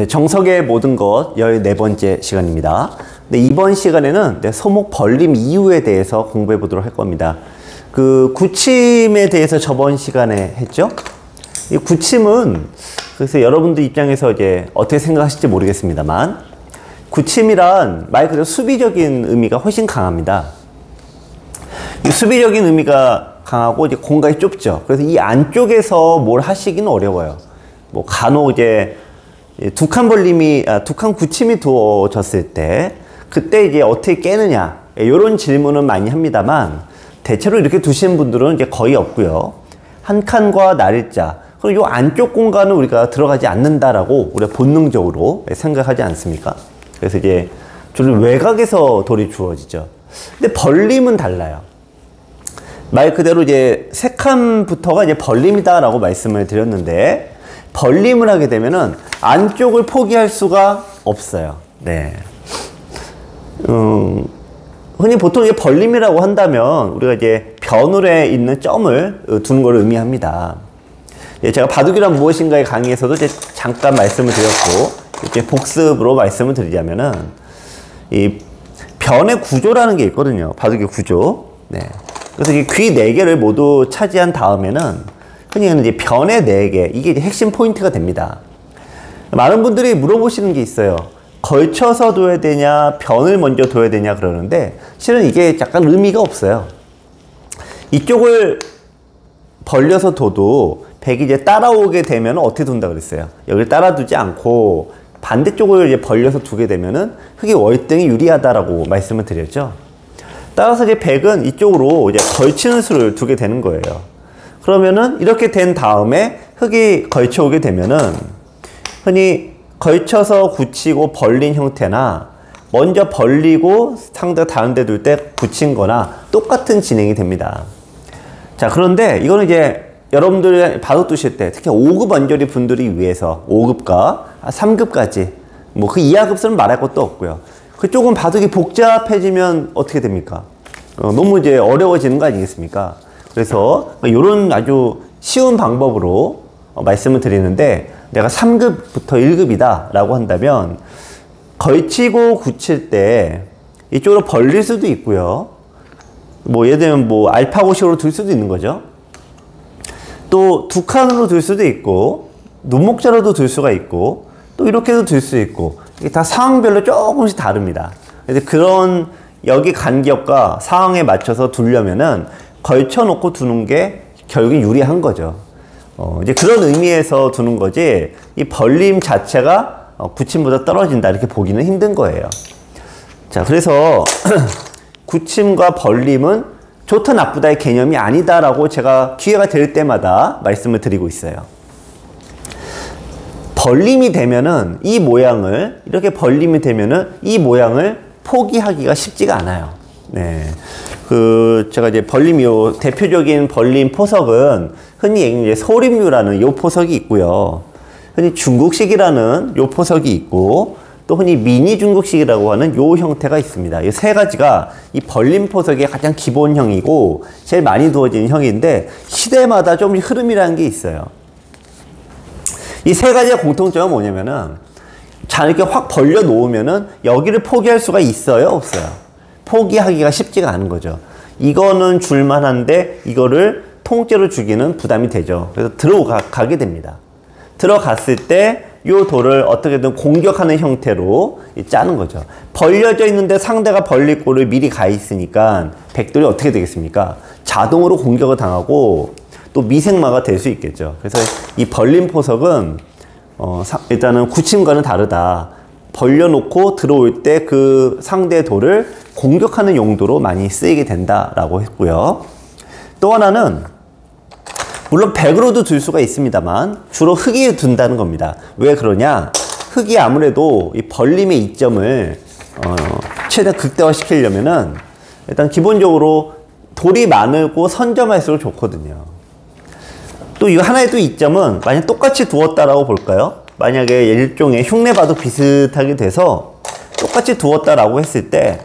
정석의 모든 것 14번째 시간입니다. 이번 시간에는 소목 벌림 이유에 대해서 공부해 보도록 할 겁니다. 그 구침에 대해서 저번 시간에 했죠? 이 구침은 그래서 여러분들 입장에서 이제 어떻게 생각하실지 모르겠습니다만, 구침이란 말 그대로 수비적인 의미가 훨씬 강합니다. 이 수비적인 의미가 강하고 이제 공간이 좁죠. 그래서 이 안쪽에서 뭘 하시기는 어려워요. 뭐 간혹 이제 두 칸 구침이 두어졌을 때 그때 이제 어떻게 깨느냐 이런 질문은 많이 합니다만, 대체로 이렇게 두시는 분들은 이제 거의 없고요. 한 칸과 날일자, 그리고 이 안쪽 공간은 우리가 들어가지 않는다라고 우리가 본능적으로 생각하지 않습니까? 그래서 이제 주로 외곽에서 돌이 주어지죠. 근데 벌림은 달라요. 말 그대로 이제 세 칸부터가 이제 벌림이다라고 말씀을 드렸는데, 벌림을 하게 되면은 안쪽을 포기할 수가 없어요. 네. 흔히 보통 이제 벌림이라고 한다면 우리가 이제 변울에 있는 점을 두는 걸 의미합니다. 제가 바둑이란 무엇인가의 강의에서도 이제 잠깐 말씀을 드렸고, 이제 복습으로 말씀을 드리자면은 이 변의 구조라는 게 있거든요. 바둑의 구조. 네. 그래서 이 귀 4개를 모두 차지한 다음에는 흔히 이제 변의 4개, 이게 이제 핵심 포인트가 됩니다. 많은 분들이 물어보시는 게 있어요. 걸쳐서 둬야 되냐, 변을 먼저 둬야 되냐 그러는데, 실은 이게 약간 의미가 없어요. 이쪽을 벌려서 둬도 백이 이제 따라오게 되면 어떻게 둔다 그랬어요? 여기를 따라두지 않고 반대쪽을 이제 벌려서 두게 되면은 흑이 월등히 유리하다라고 말씀을 드렸죠. 따라서 이제 백은 이쪽으로 이제 걸치는 수를 두게 되는 거예요. 그러면은 이렇게 된 다음에 흑이 걸쳐오게 되면은 흔히 걸쳐서 굳히고 벌린 형태나 먼저 벌리고 상대가 다른 데 둘 때 굳힌 거나 똑같은 진행이 됩니다. 자, 그런데 이거는 이제 여러분들이 바둑 두실 때 특히 5급 원저리 분들이 위해서 5급과 3급까지 뭐 그 이하 급수는 말할 것도 없고요. 그쪽은 바둑이 복잡해지면 어떻게 됩니까? 너무 이제 어려워지는 거 아니겠습니까? 그래서 이런 아주 쉬운 방법으로 말씀을 드리는데, 내가 3급부터 1급이다 라고 한다면 걸치고 굳힐 때 이쪽으로 벌릴 수도 있고요. 뭐 예를 들면 뭐 알파고식으로 둘 수도 있는 거죠. 또 두 칸으로 둘 수도 있고, 눈목자로도 둘 수가 있고, 또 이렇게도 둘 수 있고, 이게 다 상황별로 조금씩 다릅니다. 그래서 그런 여기 간격과 상황에 맞춰서 두려면은 걸쳐 놓고 두는 게 결국엔 유리한 거죠. 이제 그런 의미에서 두는 거지, 이 벌림 자체가 구침보다 떨어진다 이렇게 보기는 힘든 거예요. 자, 그래서 구침과 벌림은 좋다 나쁘다의 개념이 아니다라고 제가 기회가 될 때마다 말씀을 드리고 있어요. 벌림이 되면은 이 모양을, 이렇게 벌림이 되면은 이 모양을 포기하기가 쉽지가 않아요. 네. 제가 이제 벌림, 대표적인 벌림 포석은 흔히 이제 소림류라는 요 포석이 있고요. 흔히 중국식이라는 요 포석이 있고, 또 흔히 미니 중국식이라고 하는 요 형태가 있습니다. 이 세 가지가 이 벌림 포석의 가장 기본형이고, 제일 많이 두어지는 형인데, 시대마다 좀 흐름이라는 게 있어요. 이 세 가지의 공통점은 뭐냐면은, 잘 이렇게 확 벌려 놓으면은 여기를 포기할 수가 있어요, 없어요? 포기하기가 쉽지가 않은 거죠. 이거는 줄만한데 이거를 통째로 주기는 부담이 되죠. 그래서 들어가게 됩니다. 들어갔을 때 이 돌을 어떻게든 공격하는 형태로 짜는 거죠. 벌려져 있는데 상대가 벌릴 골을 미리 가 있으니까 백돌이 어떻게 되겠습니까? 자동으로 공격을 당하고 또 미생마가 될 수 있겠죠. 그래서 이 벌림 포석은 일단은 구침과는 다르다. 벌려놓고 들어올 때 그 상대 돌을 공격하는 용도로 많이 쓰이게 된다라고 했고요. 또 하나는 물론 백으로도 둘 수가 있습니다만 주로 흑이 둔다는 겁니다. 왜 그러냐? 흑이 아무래도 이 벌림의 이점을 최대한 극대화시키려면은 일단 기본적으로 돌이 많고 선점할수록 좋거든요. 또 이 하나의 또 이점은 만약 똑같이 두었다라고 볼까요? 만약에 일종의 흉내바둑 비슷하게 돼서 똑같이 두었다라고 했을 때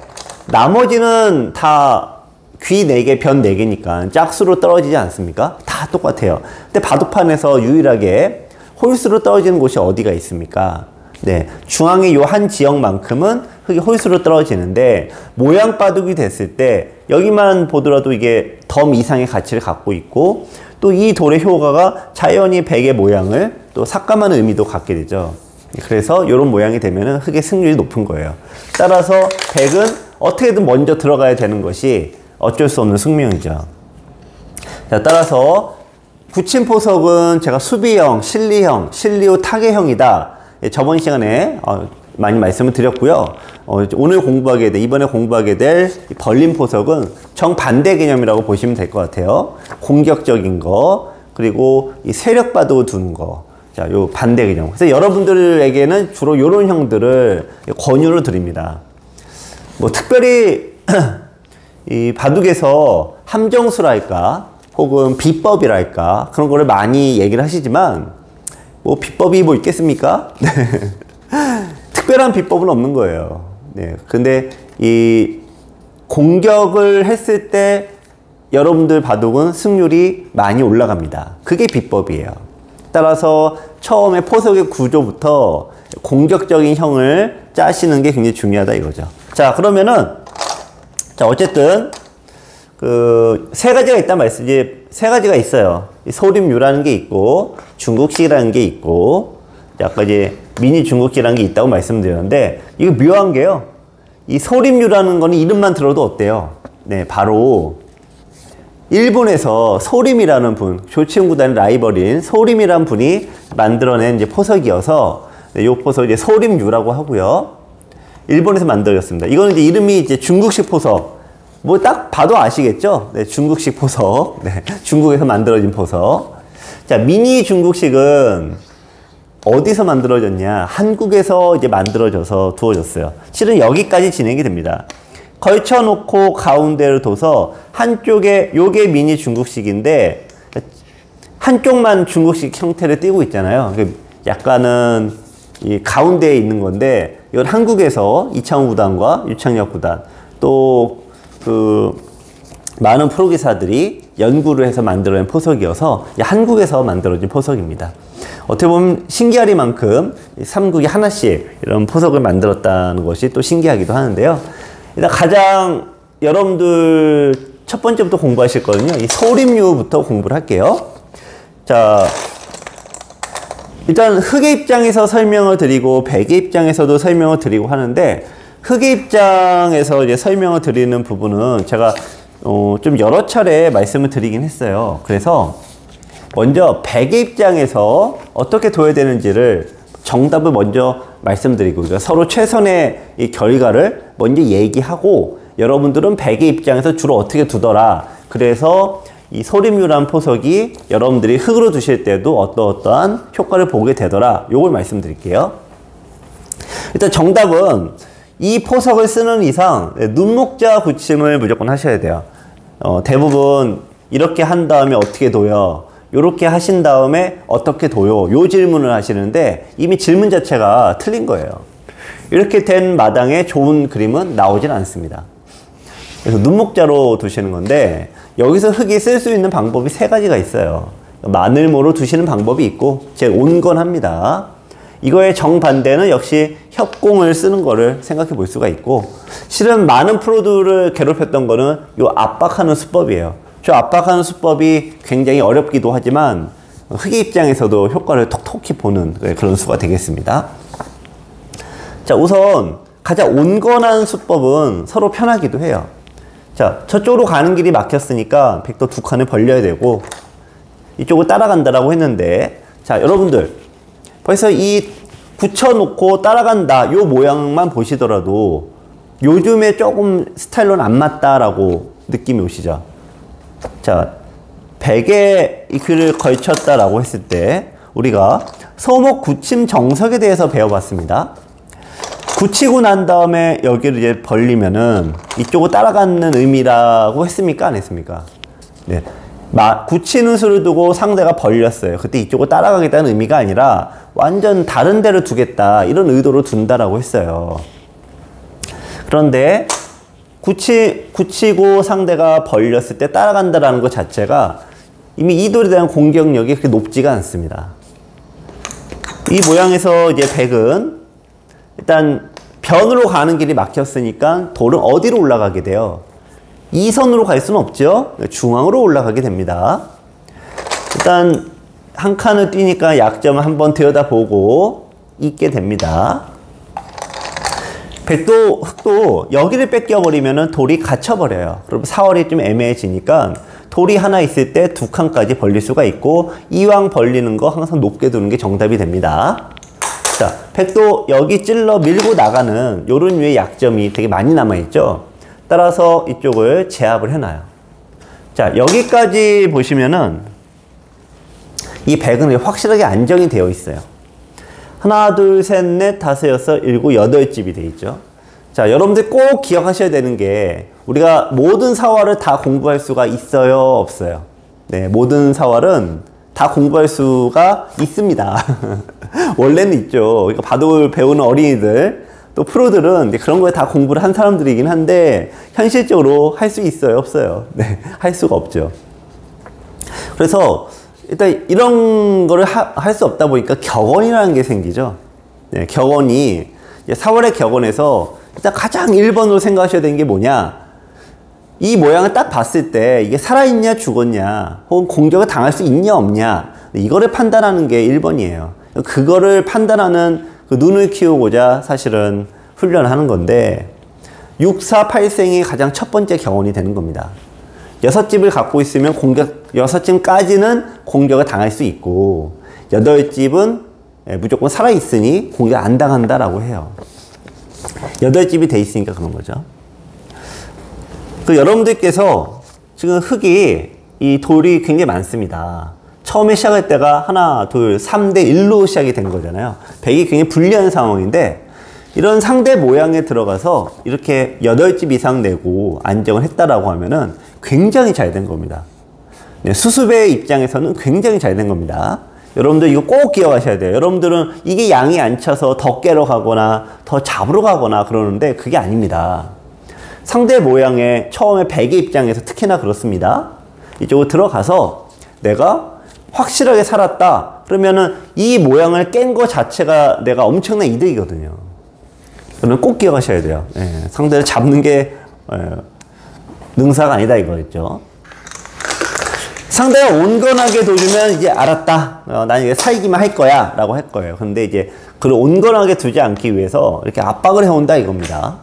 나머지는 다 귀 4개, 변 4개니까 짝수로 떨어지지 않습니까? 다 똑같아요. 근데 바둑판에서 유일하게 홀수로 떨어지는 곳이 어디가 있습니까? 네, 중앙의 요 한 지역만큼은 흙이 홀수로 떨어지는데 모양 바둑이 됐을 때 여기만 보더라도 이게 덤 이상의 가치를 갖고 있고 또 이 돌의 효과가 자연히 백의 모양을 또 삭감하는 의미도 갖게 되죠. 그래서 이런 모양이 되면 흙의 승률이 높은 거예요. 따라서 백은 어떻게든 먼저 들어가야 되는 것이 어쩔 수 없는 숙명이죠. 자, 따라서 굳힌포석은 제가 수비형, 실리형, 실리후 타개형이다. 저번 시간에 많이 말씀을 드렸고요. 오늘 공부하게 될, 이번에 공부하게 될 벌림포석은 정반대 개념이라고 보시면 될 것 같아요. 공격적인 거, 그리고 이 세력바둑을 두는 거. 자, 요 반대 개념. 그래서 여러분들에게는 주로 요런 형들을 권유를 드립니다. 뭐 특별히 이 바둑에서 함정수랄까 혹은 비법이랄까 그런 거를 많이 얘기를 하시지만 뭐 비법이 뭐 있겠습니까? 특별한 비법은 없는 거예요. 네. 근데 이 공격을 했을 때 여러분들 바둑은 승률이 많이 올라갑니다. 그게 비법이에요. 따라서 처음에 포석의 구조부터 공격적인 형을 짜시는 게 굉장히 중요하다 이거죠. 자, 그러면은 자, 어쨌든 그 세 가지가 있단 말씀. 이제 세 가지가 있어요. 소림류라는 게 있고 중국식이라는 게 있고 아까 이제 미니 중국식이라는 게 있다고 말씀드렸는데 이거 묘한 게요. 이 소림류라는 거는 이름만 들어도 어때요? 네, 바로 일본에서 소림이라는 분, 조치훈 구단의 라이벌인 소림이라는 분이 만들어낸 이제 포석이어서 네, 요 포석 이제 소림류라고 하고요. 일본에서 만들어졌습니다. 이거는 이제 이름이 이제 중국식 포석. 뭐 딱 봐도 아시겠죠? 네, 중국식 포석. 네, 중국에서 만들어진 포석. 자, 미니 중국식은 어디서 만들어졌냐? 한국에서 이제 만들어져서 두어졌어요. 실은 여기까지 진행이 됩니다. 걸쳐놓고 가운데를 둬서 한쪽에 요게 미니 중국식인데 한쪽만 중국식 형태를 띠고 있잖아요. 약간은 이 가운데에 있는 건데 이건 한국에서 이창호 구단과 유창혁 구단 또 그 많은 프로기사들이 연구를 해서 만들어낸 포석이어서 한국에서 만들어진 포석입니다. 어떻게 보면 신기하리만큼 삼국이 하나씩 이런 포석을 만들었다는 것이 또 신기하기도 하는데요. 일단 가장 여러분들 첫 번째부터 공부하실 거는요. 이 소림류부터 공부를 할게요. 자, 일단 흙의 입장에서 설명을 드리고 백의 입장에서도 설명을 드리고 하는데 흙의 입장에서 이제 설명을 드리는 부분은 제가 좀 여러 차례 말씀을 드리긴 했어요. 그래서 먼저 백의 입장에서 어떻게 둬야 되는지를 정답을 먼저 말씀드리고 그러니까 서로 최선의 이 결과를 먼저 얘기하고 여러분들은 백의 입장에서 주로 어떻게 두더라. 그래서 이 소림류란 포석이 여러분들이 흙으로 두실 때도 어떠한 효과를 보게 되더라. 요걸 말씀드릴게요. 일단 정답은 이 포석을 쓰는 이상 눈목자 굳힘을 무조건 하셔야 돼요. 대부분 이렇게 한 다음에 어떻게 둬요? 이렇게 하신 다음에 어떻게 둬요? 요 질문을 하시는데 이미 질문 자체가 틀린 거예요. 이렇게 된 마당에 좋은 그림은 나오진 않습니다. 그래서 눈목자로 두시는 건데 여기서 흙이 쓸 수 있는 방법이 세 가지가 있어요. 마늘모로 두시는 방법이 있고 제가 온건합니다. 이거의 정반대는 역시 협공을 쓰는 거를 생각해 볼 수가 있고 실은 많은 프로들을 괴롭혔던 거는 요 압박하는 수법이에요. 저 압박하는 수법이 굉장히 어렵기도 하지만 흙의 입장에서도 효과를 톡톡히 보는 그런 수가 되겠습니다. 자, 우선 가장 온건한 수법은 서로 편하기도 해요. 자, 저쪽으로 가는 길이 막혔으니까 백도 두 칸을 벌려야 되고 이쪽을 따라간다라고 했는데 자, 여러분들 벌써 이 붙여놓고 따라간다 요 모양만 보시더라도 요즘에 조금 스타일로는 안 맞다라고 느낌이 오시죠? 자, 백에 이 글을 걸쳤다라고 했을 때 우리가 서목 굳힘 정석에 대해서 배워봤습니다. 굳히고 난 다음에 여기를 이제 벌리면은 이쪽을 따라가는 의미라고 했습니까? 안 했습니까? 네. 굳히는 수를 두고 상대가 벌렸어요. 그때 이쪽을 따라가겠다는 의미가 아니라 완전 다른 데를 두겠다 이런 의도로 둔다라고 했어요. 그런데 굳히고 상대가 벌렸을 때 따라간다라는 것 자체가 이미 이 돌에 대한 공격력이 그렇게 높지가 않습니다. 이 모양에서 이제 백은 일단 변으로 가는 길이 막혔으니까 돌은 어디로 올라가게 돼요? 2선으로 갈 수는 없죠. 중앙으로 올라가게 됩니다. 일단 한 칸을 뛰니까 약점을 한번 들여다보고 있게 됩니다. 백도 흙도 여기를 뺏겨버리면 돌이 갇혀버려요. 그럼 4월이 좀 애매해지니까 돌이 하나 있을 때 2칸까지 벌릴 수가 있고, 이왕 벌리는 거 항상 높게 두는 게 정답이 됩니다. 자, 백도 여기 찔러 밀고 나가는 요런 류의 약점이 되게 많이 남아있죠. 따라서 이쪽을 제압을 해놔요. 자, 여기까지 보시면은 이 백은 확실하게 안정이 되어 있어요. 하나, 둘, 셋, 넷, 다섯, 여섯, 일곱, 여덟 집이 되어 있죠. 자, 여러분들 꼭 기억하셔야 되는 게, 우리가 모든 사활을 다 공부할 수가 있어요, 없어요? 네, 모든 사활은 다 공부할 수가 있습니다. 원래는 있죠. 그러니까 바둑을 배우는 어린이들, 또 프로들은 그런 거에 다 공부를 한 사람들이긴 한데, 현실적으로 할 수 있어요, 없어요? 네, 할 수가 없죠. 그래서 일단 이런 거를 할 수 없다 보니까 격언이라는 게 생기죠. 네, 격언이, 4월의 격언에서 일단 가장 1번으로 생각하셔야 되는 게 뭐냐, 이 모양을 딱 봤을 때 이게 살아있냐 죽었냐, 혹은 공격을 당할 수 있냐 없냐, 이거를 판단하는 게 1번이에요. 그거를 판단하는 그 눈을 키우고자 사실은 훈련을 하는 건데, 6, 4, 8생이 가장 첫 번째 격언이 되는 겁니다. 6집을 갖고 있으면 6집까지는 공격을 당할 수 있고, 8집은 무조건 살아있으니 공격 안 당한다라고 해요. 8집이 돼 있으니까 그런 거죠. 그 여러분들께서 지금 흙이, 이 돌이 굉장히 많습니다. 처음에 시작할 때가 하나, 둘, 3대 1로 시작이 된 거잖아요. 백이 굉장히 불리한 상황인데, 이런 상대 모양에 들어가서 이렇게 8집 이상 내고 안정을 했다라고 하면은 굉장히 잘 된 겁니다. 네, 수습의 입장에서는 굉장히 잘 된 겁니다. 여러분들 이거 꼭 기억하셔야 돼요. 여러분들은 이게 양이 안 차서 더 깨러 가거나 더 잡으러 가거나 그러는데 그게 아닙니다. 상대 모양에 처음에 백의 입장에서 특히나 그렇습니다. 이쪽으로 들어가서 내가 확실하게 살았다 그러면은 이 모양을 깬 거 자체가 내가 엄청난 이득이거든요. 그러면 꼭 기억하셔야 돼요. 예, 상대를 잡는 게 능사가 아니다 이거겠죠. 상대가 온건하게 도주면 이제 알았다. 난 이게 사이기만 할 거야 라고 할 거예요. 근데 이제 그걸 온건하게 두지 않기 위해서 이렇게 압박을 해온다 이겁니다.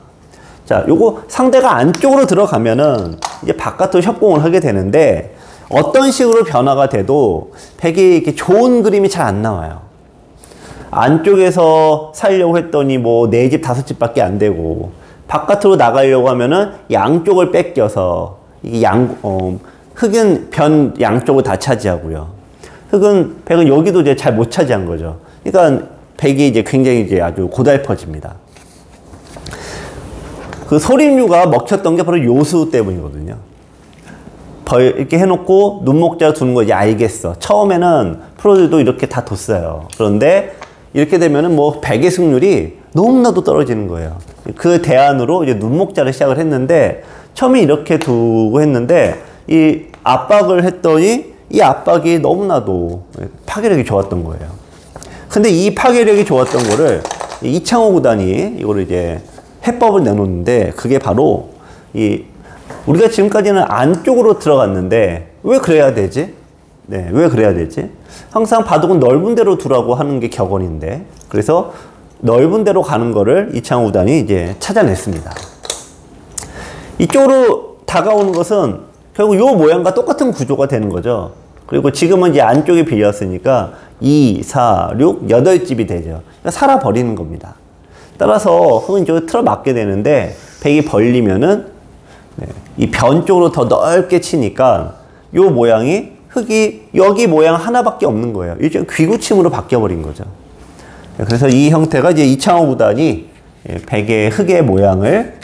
자, 요거 상대가 안쪽으로 들어가면은 이제 바깥으로 협공을 하게 되는데, 어떤 식으로 변화가 돼도 백이 이렇게 좋은 그림이 잘 안 나와요. 안쪽에서 살려고 했더니 뭐 4집, 5집밖에 안 되고, 바깥으로 나가려고 하면은 양쪽을 뺏겨서, 이게 흙은 변 양쪽을 다 차지하고요. 백은 여기도 이제 잘 못 차지한 거죠. 그러니까 백이 이제 굉장히 이제 아주 고달퍼집니다. 그 소림류가 먹혔던 게 바로 요수 때문이거든요. 이렇게 해놓고 눈목자 두는 거 이제 알겠어. 처음에는 프로들도 이렇게 다 뒀어요. 그런데 이렇게 되면은 뭐 백의 승률이 너무나도 떨어지는 거예요. 그 대안으로 이제 눈목자를 시작을 했는데, 처음에 이렇게 두고 했는데, 이 압박을 했더니 이 압박이 너무나도 파괴력이 좋았던 거예요. 근데 이 파괴력이 좋았던 거를 이창호 구단이 이거를 이제 해법을 내놓는데, 그게 바로 우리가 지금까지는 안쪽으로 들어갔는데 왜 그래야 되지? 네, 왜 그래야 되지? 항상 바둑은 넓은 데로 두라고 하는 게 격언인데, 그래서 넓은 데로 가는 거를 이창호 구단이 이제 찾아냈습니다. 이쪽으로 다가오는 것은 결국 이 모양과 똑같은 구조가 되는 거죠. 그리고 지금은 이제 안쪽이 빌렸으니까 2, 4, 6, 8집이 되죠. 그러니까 살아버리는 겁니다. 따라서 흙은 이쪽에 틀어맞게 되는데, 백이 벌리면은 이 변 쪽으로 더 넓게 치니까 이 모양이, 흙이 여기 모양 하나밖에 없는 거예요. 이제 귀구침으로 바뀌어버린 거죠. 그래서 이 형태가 이제 이창호 구단이 백의 흙의 모양을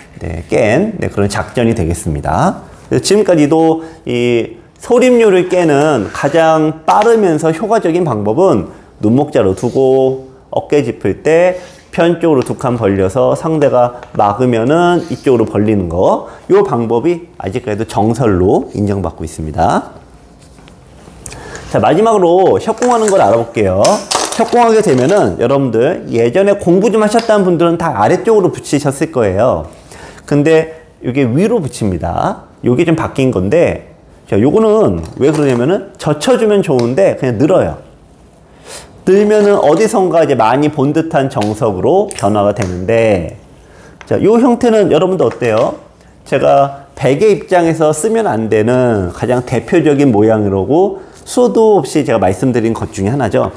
깬 그런 작전이 되겠습니다. 그래서 지금까지도 이 소림류를 깨는 가장 빠르면서 효과적인 방법은 눈목자로 두고 어깨 짚을 때 편 쪽으로 2칸 벌려서 상대가 막으면은 이쪽으로 벌리는 거, 이 방법이 아직까지도 정설로 인정받고 있습니다. 자, 마지막으로 협공하는 걸 알아볼게요. 협공하게 되면은 여러분들 예전에 공부 좀 하셨다는 분들은 다 아래쪽으로 붙이셨을 거예요. 근데 이게 위로 붙입니다. 이게 좀 바뀐 건데, 자, 요거는 왜 그러냐면은 젖혀주면 좋은데 그냥 늘어요. 늘면은 어디선가 이제 많이 본 듯한 정석으로 변화가 되는데, 자, 요 형태는 여러분들 어때요? 제가 백의 입장에서 쓰면 안 되는 가장 대표적인 모양이라고 수도 없이 제가 말씀드린 것 중에 하나죠.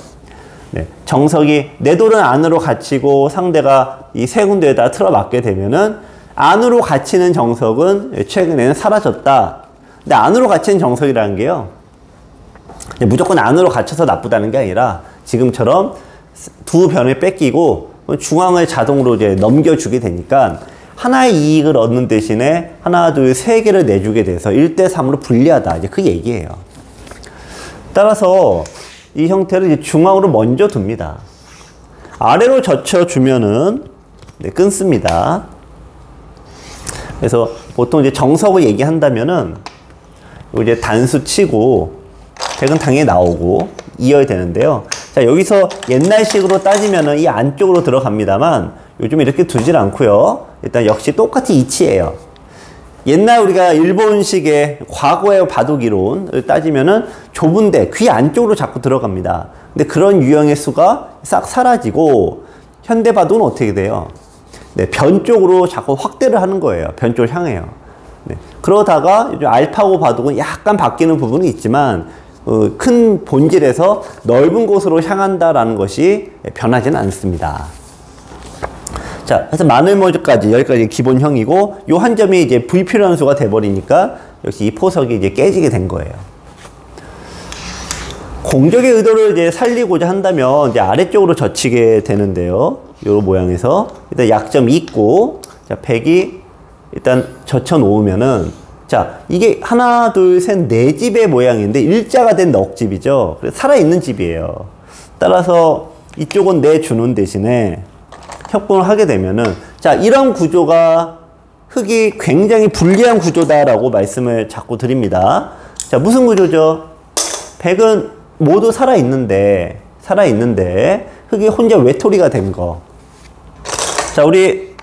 네, 정석이 내 돌은 안으로 갇히고 상대가 이 세 군데에다 틀어맞게 되면은 안으로 갇히는 정석은 최근에는 사라졌다. 근데 안으로 갇히는 정석이라는 게요, 무조건 안으로 갇혀서 나쁘다는 게 아니라 지금처럼 두 변을 뺏기고 중앙을 자동으로 이제 넘겨주게 되니까 하나의 이익을 얻는 대신에 하나, 둘, 세 개를 내주게 돼서 1대3으로 불리하다. 이제 그 얘기예요. 따라서 이 형태를 이제 중앙으로 먼저 둡니다. 아래로 젖혀주면은 네, 끊습니다. 그래서 보통 이제 정석을 얘기한다면은 이제 단수 치고 백은 당연히 나오고 이어야 되는데요. 자, 여기서 옛날식으로 따지면은 이 안쪽으로 들어갑니다만 요즘 이렇게 두질 않고요. 일단 역시 똑같이 이치예요. 옛날 우리가 일본식의 과거의 바둑 이론을 따지면은 좁은데 귀 안쪽으로 자꾸 들어갑니다. 근데 그런 유형의 수가 싹 사라지고 현대 바둑은 어떻게 돼요? 네, 변 쪽으로 자꾸 확대를 하는 거예요. 변 쪽을 향해요. 네, 그러다가 요즘 알파고 바둑은 약간 바뀌는 부분이 있지만 큰 본질에서 넓은 곳으로 향한다라는 것이 변하지는 않습니다. 자, 그래서 마늘모즈까지 여기까지 기본형이고 요 한 점이 이제 불필요한 수가 돼버리니까 역시 이 포석이 이제 깨지게 된 거예요. 공격의 의도를 이제 살리고자 한다면 이제 아래쪽으로 젖히게 되는데요. 요 모양에서 일단 약점이 있고, 자, 백이 일단 젖혀 놓으면은, 자, 이게 하나, 둘, 셋, 네 집의 모양인데 일자가 된 넉집이죠. 그래서 살아있는 집이에요. 따라서 이쪽은 내주는 대신에 협공을 하게 되면은, 자, 이런 구조가 흙이 굉장히 불리한 구조다라고 말씀을 자꾸 드립니다. 자, 무슨 구조죠? 백은 모두 살아있는데 흙이 혼자 외톨이가 된 거. 자, 우리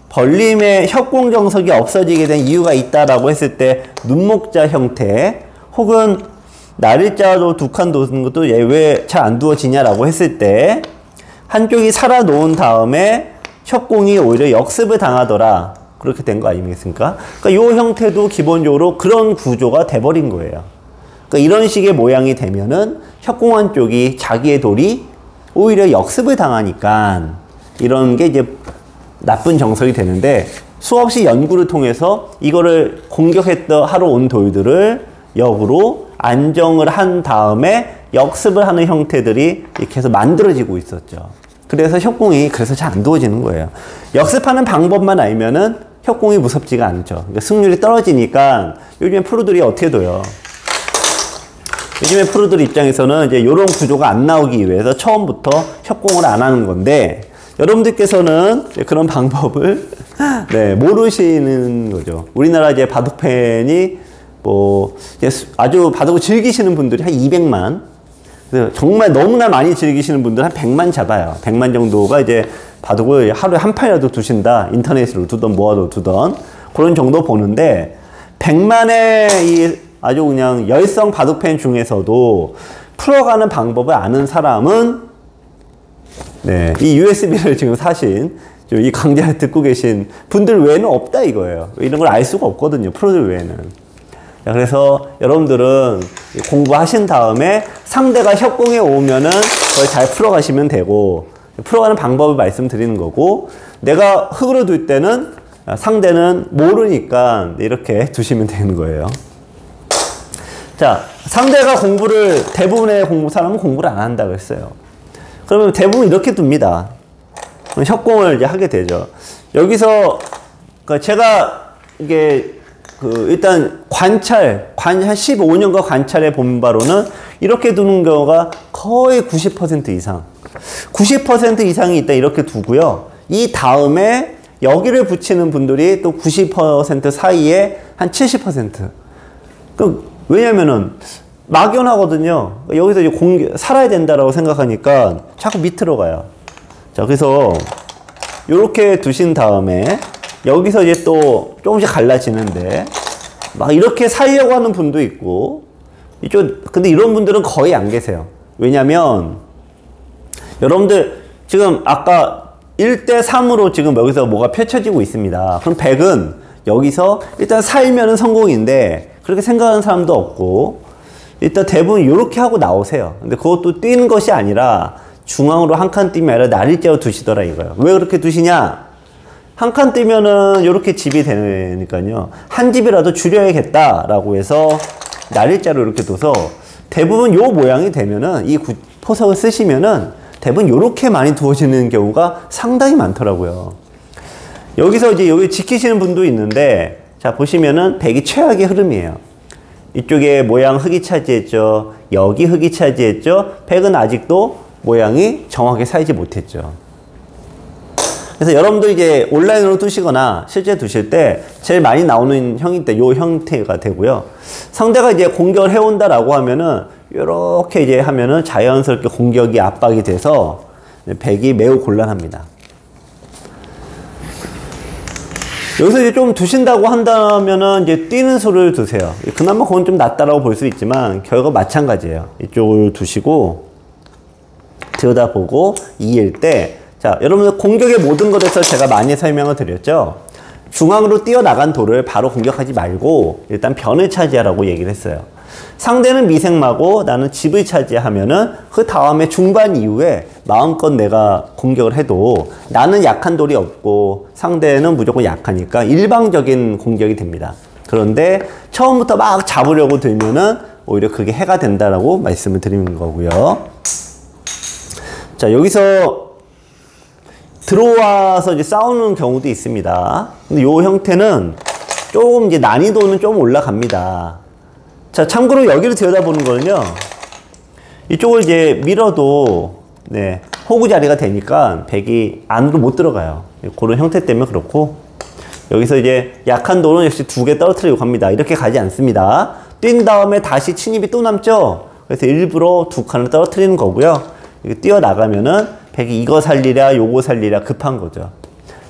벌림의 협공정석이 없어지게 된 이유가 있다라고 했을 때 눈목자 형태 혹은 날일자로 두 칸 두는 것도 얘 왜 잘 안 두어지냐라고 했을 때 한쪽이 살아 놓은 다음에 협공이 오히려 역습을 당하더라. 그렇게 된 거 아니겠습니까? 그러니까 이 형태도 기본적으로 그런 구조가 돼버린 거예요. 그러니까 이런 식의 모양이 되면은 협공한 쪽이 자기의 돌이 오히려 역습을 당하니까 이런 게 이제 나쁜 정석이 되는데, 수없이 연구를 통해서 이거를 공격했던 하러 온 돌들을 역으로 안정을 한 다음에 역습을 하는 형태들이 이렇게 해서 만들어지고 있었죠. 그래서 협공이 그래서 잘 안 두어지는 거예요. 역습하는 방법만 알면은 협공이 무섭지가 않죠. 그러니까 승률이 떨어지니까 요즘에 프로들이 어떻게 둬요? 요즘에 프로들 입장에서는 이제 이런 구조가 안 나오기 위해서 처음부터 협공을 안 하는 건데, 여러분들께서는 그런 방법을 네, 모르시는 거죠. 우리나라 이제 바둑 팬이 뭐 아주 바둑을 즐기시는 분들이 한 200만, 정말 너무나 많이 즐기시는 분들 한 100만 잡아요. 100만 정도가 이제 바둑을 하루에 한 판이라도 두신다. 인터넷으로 두던 뭐하러 두던 그런 정도 보는데, 100만의 이 아주 그냥 열성 바둑 팬 중에서도 풀어가는 방법을 아는 사람은 네, 이 USB를 지금 사신 이 강좌를 듣고 계신 분들 외에는 없다 이거예요. 이런 걸 알 수가 없거든요. 프로들 외에는. 자, 그래서 여러분들은 공부하신 다음에 상대가 협공에 오면은 그걸 잘 풀어가시면 되고, 풀어가는 방법을 말씀드리는 거고, 내가 흙으로 둘 때는 상대는 모르니까 이렇게 두시면 되는 거예요. 자, 상대가 대부분의 사람은 공부를 안 한다고 했어요. 그러면 대부분 이렇게 둡니다. 협공을 이제 하게 되죠. 여기서 제가 이게 일단 한 15년간 관찰해 본 바로는 이렇게 두는 경우가 거의 90% 이상. 90% 이상이 일단 이렇게 두고요. 이 다음에 여기를 붙이는 분들이 또 90% 사이에 한 70%. 왜냐면은 막연하거든요. 여기서 이제 살아야 된다라고 생각하니까 자꾸 밑으로 가요. 자, 그래서 이렇게 두신 다음에 여기서 이제 또 조금씩 갈라지는데 막 이렇게 살려고 하는 분도 있고 근데 이런 분들은 거의 안 계세요. 왜냐면 여러분들 지금 아까 1대3으로 지금 여기서 뭐가 펼쳐지고 있습니다. 그럼 100은 여기서 일단 살면은 성공인데 그렇게 생각하는 사람도 없고 일단 대부분 이렇게 하고 나오세요. 근데 그것도 뛰는 것이 아니라 중앙으로 한 칸 뛰면 아니라 날일자로 두시더라 이거예요. 왜 그렇게 두시냐? 한 칸 뛰면은 이렇게 집이 되니까요. 한 집이라도 줄여야겠다라고 해서 날일자로 이렇게 둬서 대부분 요 모양이 되면은 이 포석을 쓰시면은 대부분 이렇게 많이 두어지는 경우가 상당히 많더라고요. 여기서 이제 여기 지키시는 분도 있는데 자 보시면은 100이 최악의 흐름이에요. 이쪽에 모양 흙이 차지했죠. 여기 흙이 차지했죠. 100은 아직도 모양이 정확하게 살지 못했죠. 그래서 여러분들 이제 온라인으로 두시거나 실제 두실 때 제일 많이 나오는 형이 때 요 형태가 되고요. 상대가 이제 공격을 해온다라고 하면은 이렇게 이제 하면은 자연스럽게 공격이 압박이 돼서 100이 매우 곤란합니다. 여기서 이제 좀 두신다고 한다면은 이제 뛰는 수를 두세요. 그나마 그건 좀 낫다라고 볼 수 있지만 결과 마찬가지예요. 이쪽을 두시고 들여다보고 이길 때 자, 여러분들 공격의 모든 것에서 제가 많이 설명을 드렸죠. 중앙으로 뛰어나간 돌을 바로 공격하지 말고 일단 변을 차지하라고 얘기를 했어요. 상대는 미생마고 나는 집을 차지하면은 그 다음에 중반 이후에 마음껏 내가 공격을 해도 나는 약한 돌이 없고 상대는 무조건 약하니까 일방적인 공격이 됩니다. 그런데 처음부터 막 잡으려고 들면은 오히려 그게 해가 된다라고 말씀을 드리는 거고요. 자, 여기서 들어와서 이제 싸우는 경우도 있습니다. 근데 요 형태는 조금 이제 난이도는 좀 올라갑니다. 자, 참고로 여기를 들여다보는 거는요. 이쪽을 이제 밀어도 네, 호구 자리가 되니까 100이 안으로 못 들어가요. 그런 형태 때문에 그렇고 여기서 이제 약한 돌은 역시 2개 떨어뜨리고 갑니다. 이렇게 가지 않습니다. 뛴 다음에 다시 침입이 또 남죠. 그래서 일부러 2칸을 떨어뜨리는 거고요. 뛰어나가면은 100이 이거 살리랴 요거 살리랴 급한 거죠.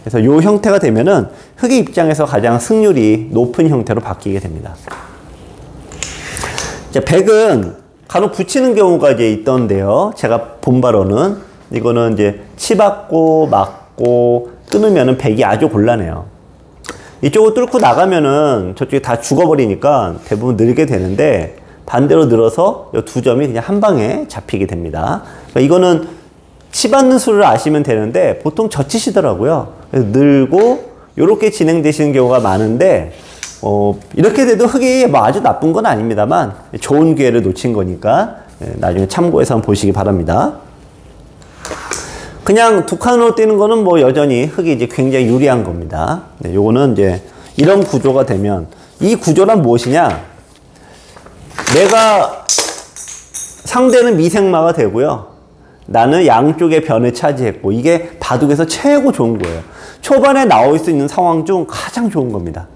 그래서 요 형태가 되면은 흑의 입장에서 가장 승률이 높은 형태로 바뀌게 됩니다. 자, 100은 간혹 붙이는 경우가 이제 있던데요. 제가 본 바로는 이거는 이제 치받고 맞고 끊으면은 100이 아주 곤란해요. 이쪽을 뚫고 나가면은 저쪽에 다 죽어버리니까 대부분 늘게 되는데 반대로 늘어서 이 두 점이 그냥 한 방에 잡히게 됩니다. 그러니까 이거는 치받는 수를 아시면 되는데 보통 젖히시더라고요. 그래서 늘고 이렇게 진행되시는 경우가 많은데 이렇게 돼도 흙이 뭐 아주 나쁜 건 아닙니다만 좋은 기회를 놓친 거니까 나중에 참고해서 한번 보시기 바랍니다. 그냥 2칸으로 뛰는 거는 뭐 여전히 흙이 이제 굉장히 유리한 겁니다. 네, 요거는 이제 이런 구조가 되면 이 구조란 무엇이냐? 내가 상대는 미생마가 되고요. 나는 양쪽의 변을 차지했고 이게 바둑에서 최고 좋은 거예요. 초반에 나올 수 있는 상황 중 가장 좋은 겁니다.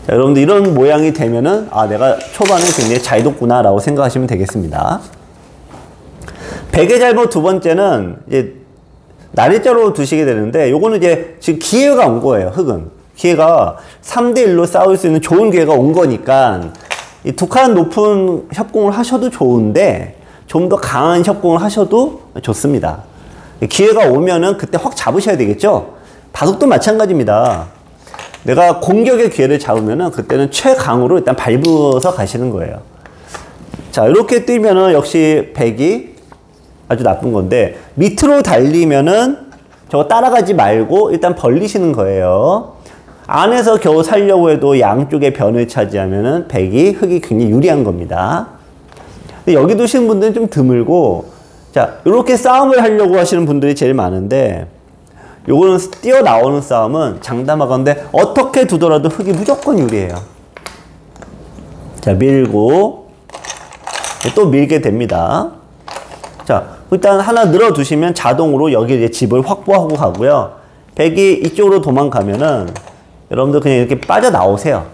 자, 여러분들 이런 모양이 되면은 아 내가 초반에 굉장히 잘 뒀구나 라고 생각하시면 되겠습니다. 100의 잘못 두 번째는 이제 날일자로 두시게 되는데 요거는 이제 지금 기회가 온 거예요. 흑은 기회가 3대1로 싸울 수 있는 좋은 기회가 온 거니까 이 2칸 높은 협공을 하셔도 좋은데 좀 더 강한 협공을 하셔도 좋습니다. 기회가 오면은 그때 확 잡으셔야 되겠죠? 바둑도 마찬가지입니다. 내가 공격의 기회를 잡으면은 그때는 최강으로 일단 밟아서 가시는 거예요. 자, 이렇게 뛰면은 역시 100이 아주 나쁜 건데 밑으로 달리면은 저거 따라가지 말고 일단 벌리시는 거예요. 안에서 겨우 살려고 해도 양쪽의 변을 차지하면은 100이 흙이 굉장히 유리한 겁니다. 근데 여기 두시는 분들은 좀 드물고 자, 이렇게 싸움을 하려고 하시는 분들이 제일 많은데 요거는 뛰어나오는 싸움은 장담하건대 어떻게 두더라도 흙이 무조건 유리해요. 자, 밀고 또 밀게 됩니다. 자, 일단 하나 늘어두시면 자동으로 여기 이제 집을 확보하고 가고요. 100이 이쪽으로 도망가면은 여러분들 그냥 이렇게 빠져나오세요.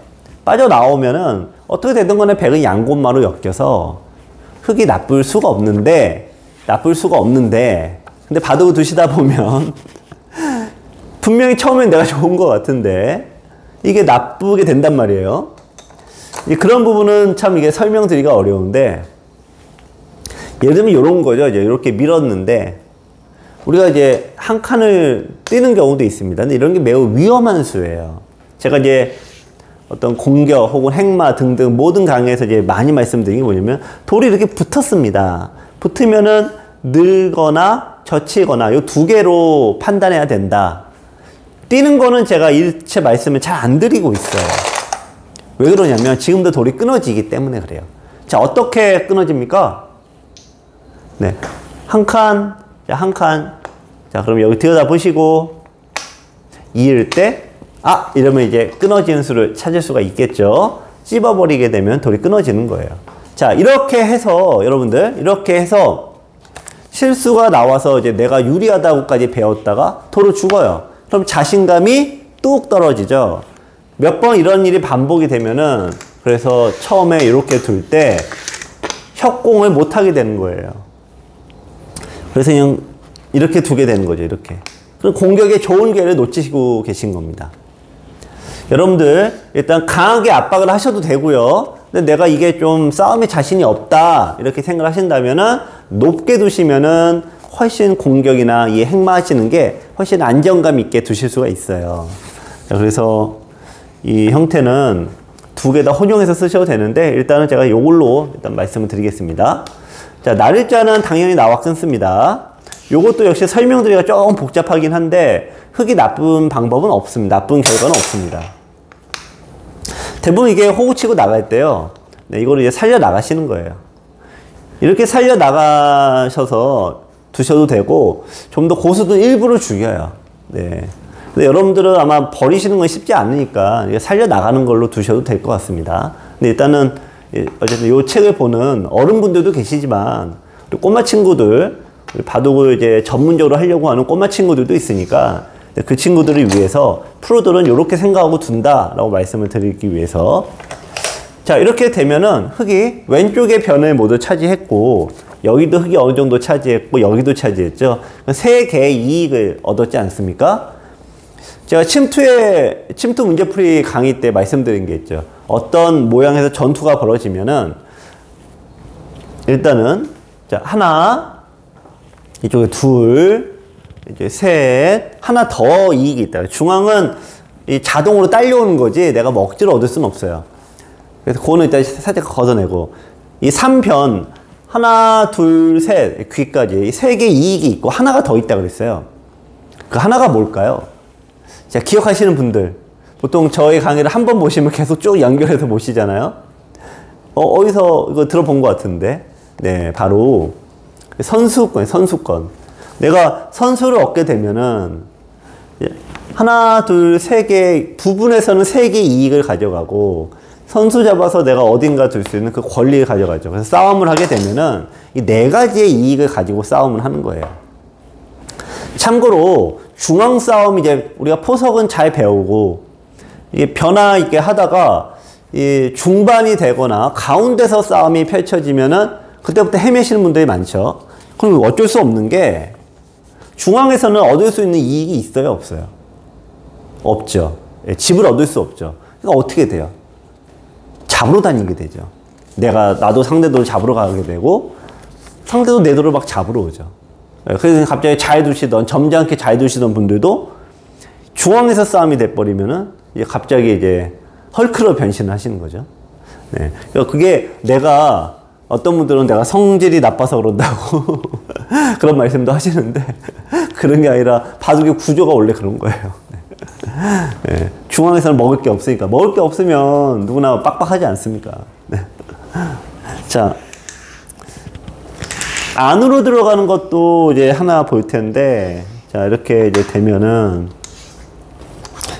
빠져나오면은 어떻게 되든 간에 백은 양곤마로 엮여서 흙이 나쁠 수가 없는데, 근데 바둑을 두시다 보면 분명히 처음엔 내가 좋은 것 같은데 이게 나쁘게 된단 말이에요. 그런 부분은 참 이게 설명드리기가 어려운데, 예를 들면 이런 거죠. 이제 이렇게 밀었는데 우리가 이제 한 칸을 뛰는 경우도 있습니다. 근데 이런 게 매우 위험한 수예요. 제가 이제 어떤 공격 혹은 행마 등등 모든 강의에서 이제 많이 말씀드린 게 뭐냐면, 돌이 이렇게 붙었습니다. 붙으면은 늘거나 젖히거나 요 두 개로 판단해야 된다. 뛰는 거는 제가 일체 말씀을 잘 안 드리고 있어요. 왜 그러냐면 지금도 돌이 끊어지기 때문에 그래요. 자, 어떻게 끊어집니까? 네, 한 칸, 자, 한 칸. 자, 그럼 여기 들여다 보시고 이을 때 이러면 이제 끊어지는 수를 찾을 수가 있겠죠. 찝어버리게 되면 돌이 끊어지는 거예요. 자, 이렇게 해서 여러분들, 이렇게 해서 실수가 나와서 이제 내가 유리하다고까지 배웠다가 도로 죽어요. 그럼 자신감이 뚝 떨어지죠. 몇 번 이런 일이 반복이 되면은, 그래서 처음에 이렇게 둘 때 협공을 못 하게 되는 거예요. 그래서 그냥 이렇게 두게 되는 거죠. 이렇게. 그럼 공격에 좋은 기회를 놓치시고 계신 겁니다. 여러분들 일단 강하게 압박을 하셔도 되고요. 근데 내가 이게 좀 싸움에 자신이 없다 이렇게 생각하신다면은 높게 두시면은 훨씬 공격이나 이 행마하시는 게 훨씬 안정감 있게 두실 수가 있어요. 자, 그래서 이 형태는 두 개 다 혼용해서 쓰셔도 되는데, 일단은 제가 이걸로 일단 말씀을 드리겠습니다. 자, 날일자는 당연히 나와 끊습니다. 요것도 역시 설명드리기가 조금 복잡하긴 한데 흙이 나쁜 방법은 없습니다. 나쁜 결과는 없습니다. 대부분 이게 호구 치고 나갈 때요, 네, 이거를 이제 살려 나가시는 거예요. 이렇게 살려 나가셔서 두셔도 되고, 좀 더 고수도 일부러 죽여요. 네. 근데 여러분들은 아마 버리시는 건 쉽지 않으니까 살려 나가는 걸로 두셔도 될 것 같습니다. 근데 일단은 어쨌든 이 책을 보는 어른분들도 계시지만 꼬마 친구들, 바둑을 이제 전문적으로 하려고 하는 꼬마 친구들도 있으니까 그 친구들을 위해서 프로들은 이렇게 생각하고 둔다라고 말씀을 드리기 위해서, 자, 이렇게 되면은 흙이 왼쪽의 변을 모두 차지했고, 여기도 흙이 어느 정도 차지했고, 여기도 차지했죠. 세 개의 이익을 얻었지 않습니까? 제가 침투 문제풀이 강의 때 말씀드린 게 있죠. 어떤 모양에서 전투가 벌어지면은 일단은, 자, 하나, 이쪽에 둘, 이제 셋, 하나 더 이익이 있다. 중앙은 이 자동으로 딸려오는 거지 내가 뭐 억지로 얻을 수는 없어요. 그래서 그거는 일단 살짝 걷어내고, 이 3변 하나, 둘, 셋 귀까지 세 개 이익이 있고 하나가 더 있다 그랬어요. 그 하나가 뭘까요? 자, 기억하시는 분들, 보통 저희 강의를 한 번 보시면 계속 쭉 연결해서 보시잖아요. 어디서 이거 들어본 것 같은데, 네, 바로 선수권. 내가 선수를 얻게 되면은 하나, 둘, 세 개 부분에서는 세 개 이익을 가져가고, 선수 잡아서 내가 어딘가 둘 수 있는 그 권리를 가져가죠. 그래서 싸움을 하게 되면은 이 네 가지의 이익을 가지고 싸움을 하는 거예요. 참고로 중앙 싸움, 이제 우리가 포석은 잘 배우고 이게 변화 있게 하다가 이 중반이 되거나 가운데서 싸움이 펼쳐지면은 그때부터 헤매시는 분들이 많죠. 그럼 어쩔 수 없는 게, 중앙에서는 얻을 수 있는 이익이 있어요, 없어요? 없죠. 예, 집을 얻을 수 없죠. 그러니까 어떻게 돼요? 잡으러 다니게 되죠. 나도 상대도를 잡으러 가게 되고, 상대도 내 도를 막 잡으러 오죠. 예, 그래서 갑자기 잘 두시던, 점잖게 잘 두시던 분들도 중앙에서 싸움이 돼버리면은 이제 갑자기 이제 헐크로 변신을 하시는 거죠. 네. 그러니까 그게 어떤 분들은 내가 성질이 나빠서 그런다고 그런 말씀도 하시는데, 그런 게 아니라 바둑의 구조가 원래 그런 거예요. 네. 중앙에서는 먹을 게 없으니까. 먹을 게 없으면 누구나 빡빡하지 않습니까? 네. 자, 안으로 들어가는 것도 이제 하나 볼 텐데, 자, 이렇게 이제 되면은,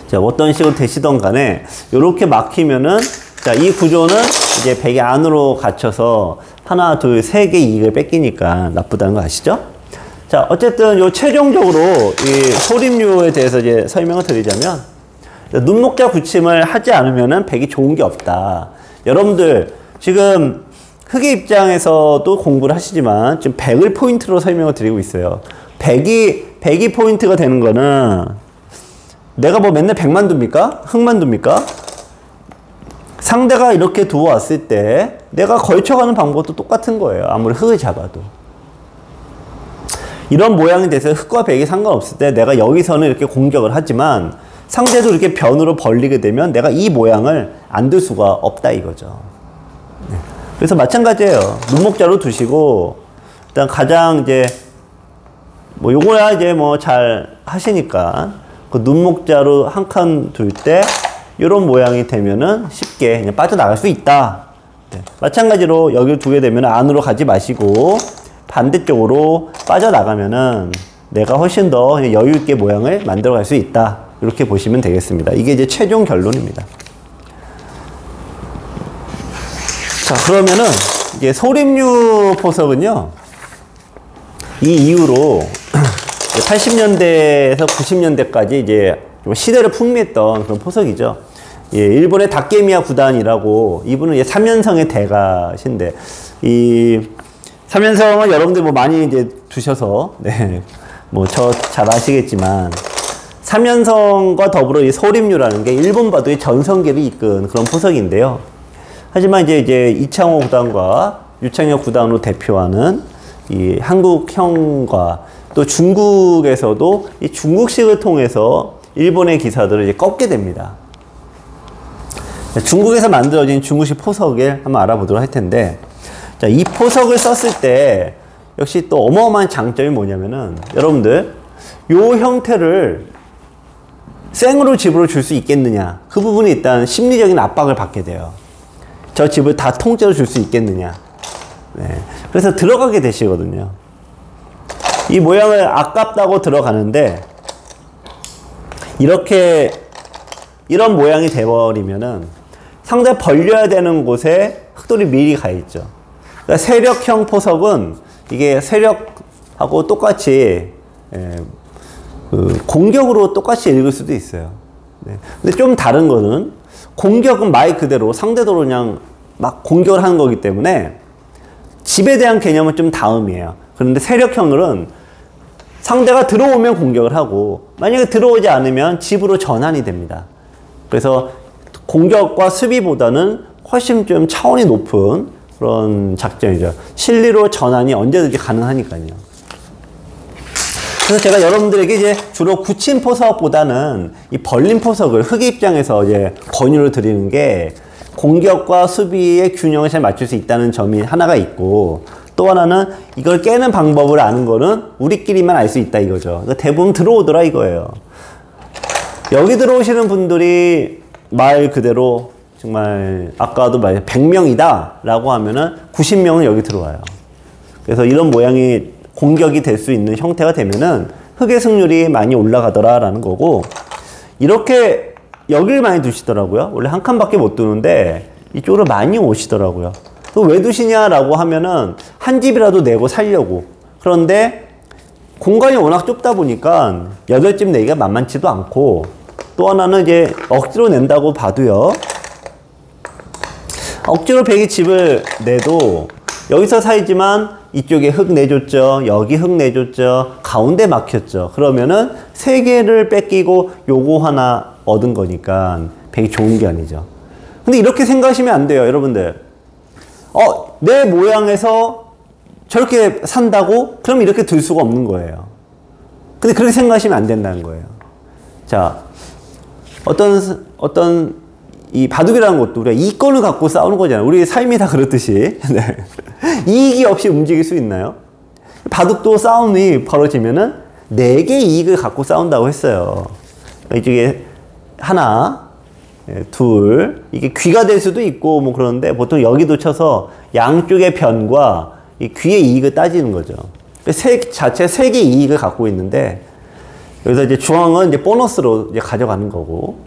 자, 어떤 식으로 되시던 간에 이렇게 막히면은, 자, 이 구조는 이제 백이 안으로 갇혀서 하나, 둘, 세 개 이익을 뺏기니까 나쁘다는 거 아시죠? 자, 어쨌든 요 최종적으로 이 소림류에 대해서 이제 설명을 드리자면, 눈목자 굳힘을 하지 않으면은 백이 좋은 게 없다. 여러분들 지금 흑의 입장에서도 공부를 하시지만 지금 100을 포인트로 설명을 드리고 있어요. 100이 포인트가 되는 거는 내가 뭐 맨날 100만 둡니까? 흑만 둡니까? 상대가 이렇게 두어왔을 때 내가 걸쳐가는 방법도 똑같은 거예요. 아무리 흑을 잡아도. 이런 모양이 돼서 흑과 백이 상관없을 때 내가 여기서는 이렇게 공격을 하지만 상대도 이렇게 변으로 벌리게 되면 내가 이 모양을 안 둘 수가 없다 이거죠. 네. 그래서 마찬가지예요. 눈목자로 두시고 일단 가장 이제 뭐 요거야 이제 뭐 잘 하시니까 그 눈목자로 한 칸 둘 때 이런 모양이 되면은 쉽게 그냥 빠져나갈 수 있다. 네. 마찬가지로 여기를 두게 되면 안으로 가지 마시고 반대쪽으로 빠져나가면은 내가 훨씬 더 여유 있게 모양을 만들어 갈 수 있다. 이렇게 보시면 되겠습니다. 이게 이제 최종 결론입니다. 자, 그러면은 이제 소림류 포석은요, 이 이후로 80년대에서 90년대까지 이제 시대를 풍미했던 그런 포석이죠. 예, 일본의 다케미야 구단이라고, 이분은 이제 삼연성의 대가신데, 이 삼연성은 여러분들 뭐 많이 이제 두셔서, 네, 뭐 저 잘 아시겠지만, 삼연성과 더불어 이 소림류라는 게 일본 바둑의 전성기를 이끈 그런 포석인데요. 하지만 이제 이창호 구단과 유창혁 구단으로 대표하는 이 한국형과 또 중국에서도 이 중국식을 통해서 일본의 기사들을 이제 꺾게 됩니다. 중국에서 만들어진 중국식 포석을 한번 알아보도록 할 텐데, 자, 이 포석을 썼을 때 역시 또 어마어마한 장점이 뭐냐면은 여러분들 요 형태를 생으로 집으로 줄 수 있겠느냐, 그 부분이 일단 심리적인 압박을 받게 돼요. 저 집을 다 통째로 줄 수 있겠느냐. 네. 그래서 들어가게 되시거든요. 이 모양을 아깝다고 들어가는데 이런 모양이 돼버리면은 상대 벌려야 되는 곳에 흑돌이 미리 가 있죠. 그러니까 세력형 포석은 이게 세력하고 똑같이 공격으로 똑같이 읽을 수도 있어요. 네. 근데 좀 다른 거는 공격은 말 그대로 상대도 그냥 막 공격을 하는 거기 때문에 집에 대한 개념은 좀 다음이에요. 그런데 세력형은 상대가 들어오면 공격을 하고 만약에 들어오지 않으면 집으로 전환이 됩니다. 그래서 공격과 수비보다는 훨씬 좀 차원이 높은 그런 작전이죠. 실리로 전환이 언제든지 가능하니까요. 그래서 제가 여러분들에게 이제 주로 굳힌 포석보다는 이 벌린 포석을 흑의 입장에서 이제 권유를 드리는 게 공격과 수비의 균형을 잘 맞출 수 있다는 점이 하나가 있고, 또 하나는 이걸 깨는 방법을 아는 거는 우리끼리만 알 수 있다 이거죠. 그러니까 대부분 들어오더라 이거예요. 여기 들어오시는 분들이 말 그대로 정말 아까도 말했 100명이다 라고 하면은 90명은 여기 들어와요. 그래서 이런 모양이 공격이 될 수 있는 형태가 되면은 흑의 승률이 많이 올라가더라 라는 거고, 이렇게 여기를 많이 두시더라고요. 원래 한 칸밖에 못 두는데 이쪽으로 많이 오시더라고요. 왜 두시냐라고 하면은 한 집이라도 내고 살려고. 그런데 공간이 워낙 좁다 보니까 8집 내기가 만만치도 않고, 또 하나는 이제 억지로 낸다고 봐도요, 억지로 100이 집을 내도 여기서 살지만 이쪽에 흑 내줬죠, 여기 흑 내줬죠, 가운데 막혔죠. 그러면은 3개를 뺏기고 요거 하나 얻은 거니까 100이 좋은 게 아니죠. 근데 이렇게 생각하시면 안 돼요, 여러분들. 내 모양에서 저렇게 산다고? 그럼 이렇게 들 수가 없는 거예요. 근데 그렇게 생각하시면 안 된다는 거예요. 자, 어떤 이 바둑이라는 것도 우리가 이권을 갖고 싸우는 거잖아요. 우리 삶이 다 그렇듯이. 네. 이익이 없이 움직일 수 있나요? 바둑도 싸움이 벌어지면은 4개의 이익을 갖고 싸운다고 했어요. 이쪽에 하나, 둘, 이게 귀가 될 수도 있고 뭐 그러는데 보통 여기도 쳐서 양쪽의 변과 이 귀의 이익을 따지는 거죠. 자체 3개의 이익을 갖고 있는데 여기서 이제 중앙은 이제 보너스로 이제 가져가는 거고,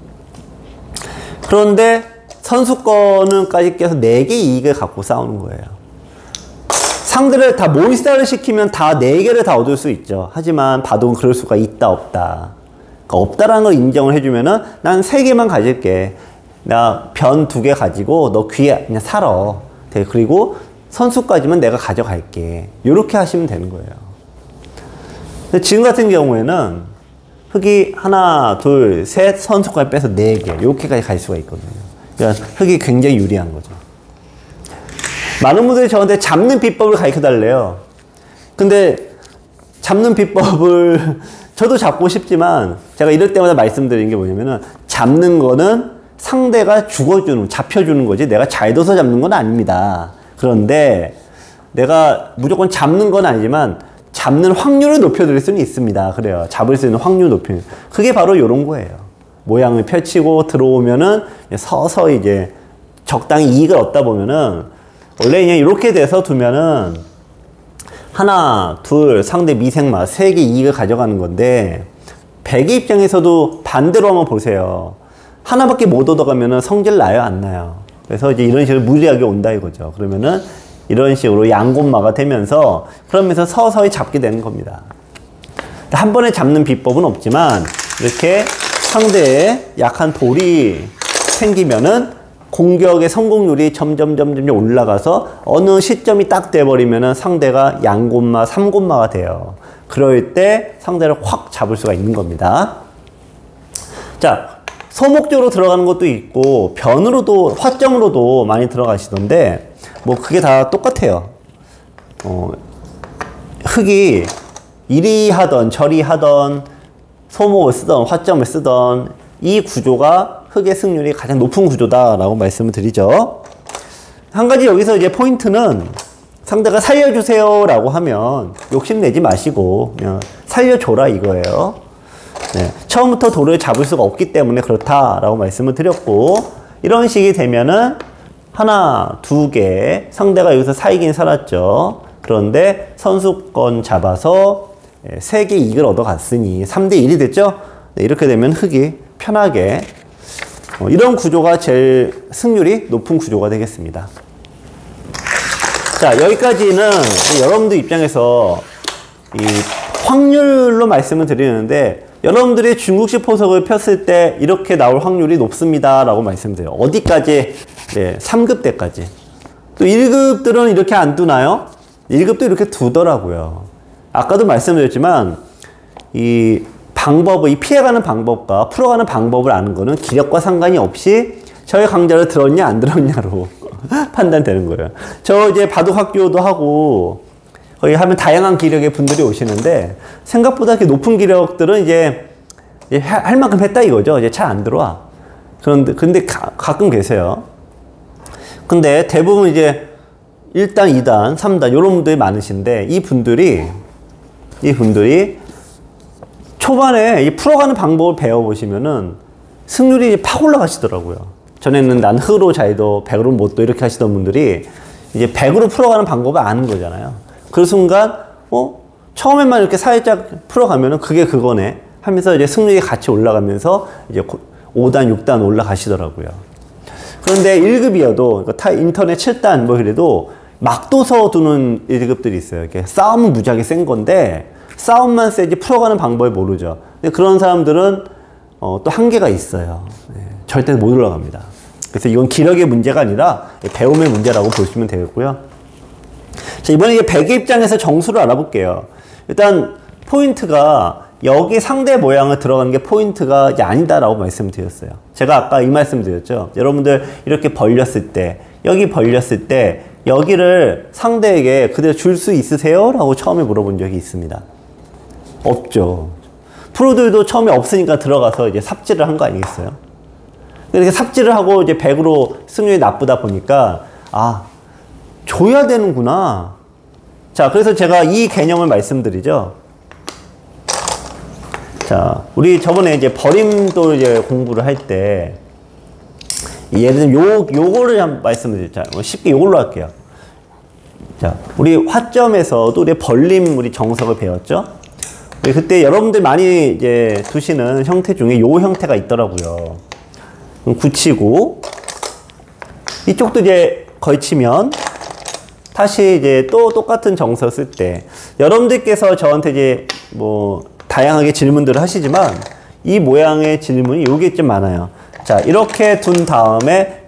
그런데 선수권은까지 껴서 4개의 이익을 갖고 싸우는 거예요. 상대를 다 몰살을 시키면 다 4개를 다 얻을 수 있죠. 하지만 바둑은 그럴 수가 있다 없다. 그러니까 없다라는 걸 인정을 해주면은 난 3개만 가질게. 나 변 2개 가지고 너 귀에 그냥 살아. 그리고 선수까지만 내가 가져갈게. 이렇게 하시면 되는 거예요. 근데 지금 같은 경우에는 흙이 하나, 둘, 셋, 선수까지 빼서 4개. 이렇게까지 갈 수가 있거든요. 그러니까 흙이 굉장히 유리한 거죠. 많은 분들이 저한테 잡는 비법을 가르쳐 달래요. 근데 잡는 비법을 저도 잡고 싶지만 제가 이럴 때마다 말씀드리는 게 뭐냐면은 잡는 거는 상대가 죽어주는, 잡혀주는 거지 내가 잘 둬서 잡는 건 아닙니다. 그런데 내가 무조건 잡는 건 아니지만 잡는 확률을 높여드릴 수는 있습니다. 그래요. 잡을 수 있는 확률을 높이는. 그게 바로 이런 거예요. 모양을 펼치고 들어오면은 서서히 이제 적당히 이익을 얻다 보면은 원래 그냥 이렇게 돼서 두면은 하나, 둘, 상대 미생마 3개 이익을 가져가는 건데 백의 입장에서도 반대로 한번 보세요. 하나밖에 못 얻어가면은 성질 나요, 안 나요? 그래서 이제 이런 식으로 무리하게 온다 이거죠. 그러면은 이런 식으로 양곤마가 되면서 그러면서 서서히 잡게 되는 겁니다. 한 번에 잡는 비법은 없지만 이렇게 상대의 약한 돌이 생기면은 공격의 성공률이 점점 올라가서 어느 시점이 딱 돼버리면은 상대가 양곤마, 삼곤마가 돼요. 그럴 때 상대를 확 잡을 수가 있는 겁니다. 자, 소목적으로 들어가는 것도 있고 변으로도, 화점으로도 많이 들어가시던데 뭐 그게 다 똑같아요. 흙이 이리 하던 저리 하던 소목을 쓰던 화점을 쓰던 이 구조가 흙의 승률이 가장 높은 구조다라고 말씀을 드리죠. 한 가지 여기서 이제 포인트는 상대가 살려주세요 라고 하면 욕심내지 마시고 그냥 살려줘라 이거예요. 네, 처음부터 돌을 잡을 수가 없기 때문에 그렇다라고 말씀을 드렸고 이런 식이 되면은 하나, 2개 상대가 여기서 살긴 살았죠. 그런데 선수권 잡아서 3개 이익을 얻어갔으니 3대 1이 됐죠. 네, 이렇게 되면 흙이 편하게 이런 구조가 제일 승률이 높은 구조가 되겠습니다. 자, 여기까지는 여러분들 입장에서 이 확률로 말씀을 드리는데 여러분들이 중국식 포석을 폈을 때 이렇게 나올 확률이 높습니다 라고 말씀드려요. 어디까지? 네, 3급 때까지. 또 1급들은 이렇게 안 두나요? 1급도 이렇게 두더라고요. 아까도 말씀드렸지만 이 방법을, 이 피해가는 방법과 풀어가는 방법을 아는 거는 기력과 상관이 없이 저희 강좌를 들었냐 안 들었냐로 판단되는 거예요. 저 이제 바둑학교도 하고 거기 하면 다양한 기력의 분들이 오시는데 생각보다 이렇게 높은 기력들은 이제 할 만큼 했다 이거죠. 이제 잘 안 들어와. 근데 가끔 계세요. 근데 대부분 이제 1단, 2단, 3단 이런 분들이 많으신데 이 분들이 초반에 이 풀어가는 방법을 배워보시면은 승률이 팍 올라가시더라고요. 전에는 난 흑으로 잘도 100으로 못도 이렇게 하시던 분들이 이제 100으로 풀어가는 방법을 아는 거잖아요. 그 순간 처음에만 이렇게 살짝 풀어가면은 그게 그거네 하면서 이제 승률이 같이 올라가면서 이제 5단, 6단 올라가시더라고요. 그런데 1급이어도 그러니까 인터넷 7단 뭐 그래도 막 둬서 두는 1급들이 있어요. 이렇게 싸움은 무지하게 센 건데 싸움만 세지 풀어가는 방법을 모르죠. 근데 그런 사람들은 또 한계가 있어요. 네, 절대 못 올라갑니다. 그래서 이건 기력의 문제가 아니라 배움의 문제라고 보시면 되겠고요. 자, 이번에 이제 백의 입장에서 정수를 알아볼게요. 일단 포인트가 여기 상대 모양을 들어가는 게 포인트가 이제 아니다라고 말씀드렸어요. 제가 아까 이 말씀 드렸죠. 여러분들 이렇게 벌렸을 때, 여기 벌렸을 때 여기를 상대에게 그대로 줄 수 있으세요? 라고 처음에 물어본 적이 있습니다. 없죠. 프로들도 처음에 없으니까 들어가서 이제 삽질을 한 거 아니겠어요? 이렇게 삽질을 하고 이제 100으로 승률이 나쁘다 보니까 줘야 되는구나. 자, 그래서 제가 이 개념을 말씀드리죠. 자, 우리 저번에 이제 버림도 이제 공부를 할 때 예를 들면 요거를 한번 말씀드리자. 쉽게 요걸로 할게요. 자, 우리 화점에서도 우리 벌림 우리 정석을 배웠죠? 그때 여러분들 많이 이제 두시는 형태 중에 요 형태가 있더라고요. 굳히고 이쪽도 이제 걸치면 다시 이제 또 똑같은 정석 쓸 때 여러분들께서 저한테 이제 뭐 다양하게 질문들을 하시지만 이 모양의 질문이 요게 좀 많아요. 자, 이렇게 둔 다음에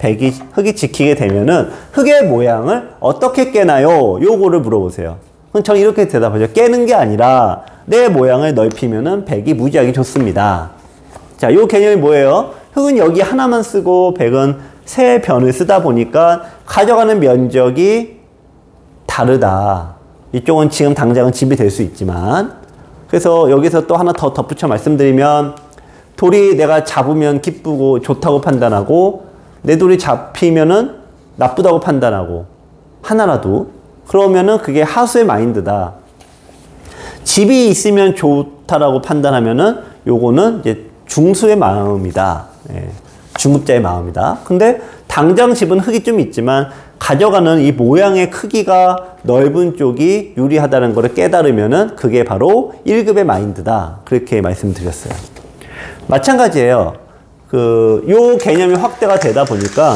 흙이 지키게 되면은 흙의 모양을 어떻게 깨나요? 요거를 물어보세요. 그럼 저는 이렇게 대답하죠. 깨는 게 아니라 내 모양을 넓히면은 백이 무지하게 좋습니다. 자, 요 개념이 뭐예요? 흙은 여기 하나만 쓰고 백은 세 변을 쓰다 보니까 가져가는 면적이 다르다. 이쪽은 지금 당장은 집이 될 수 있지만, 그래서 여기서 또 하나 더 덧붙여 말씀드리면, 돌이 내가 잡으면 기쁘고 좋다고 판단하고 내 돌이 잡히면은 나쁘다고 판단하고 하나라도, 그러면은 그게 하수의 마인드다. 집이 있으면 좋다라고 판단하면은 요거는 이제 중수의 마음이다. 예, 중급자의 마음이다. 근데 당장 집은 흙이 좀 있지만 가져가는 이 모양의 크기가 넓은 쪽이 유리하다는 것을 깨달으면은 그게 바로 1급의 마인드다. 그렇게 말씀드렸어요. 마찬가지예요. 요 개념이 확대가 되다 보니까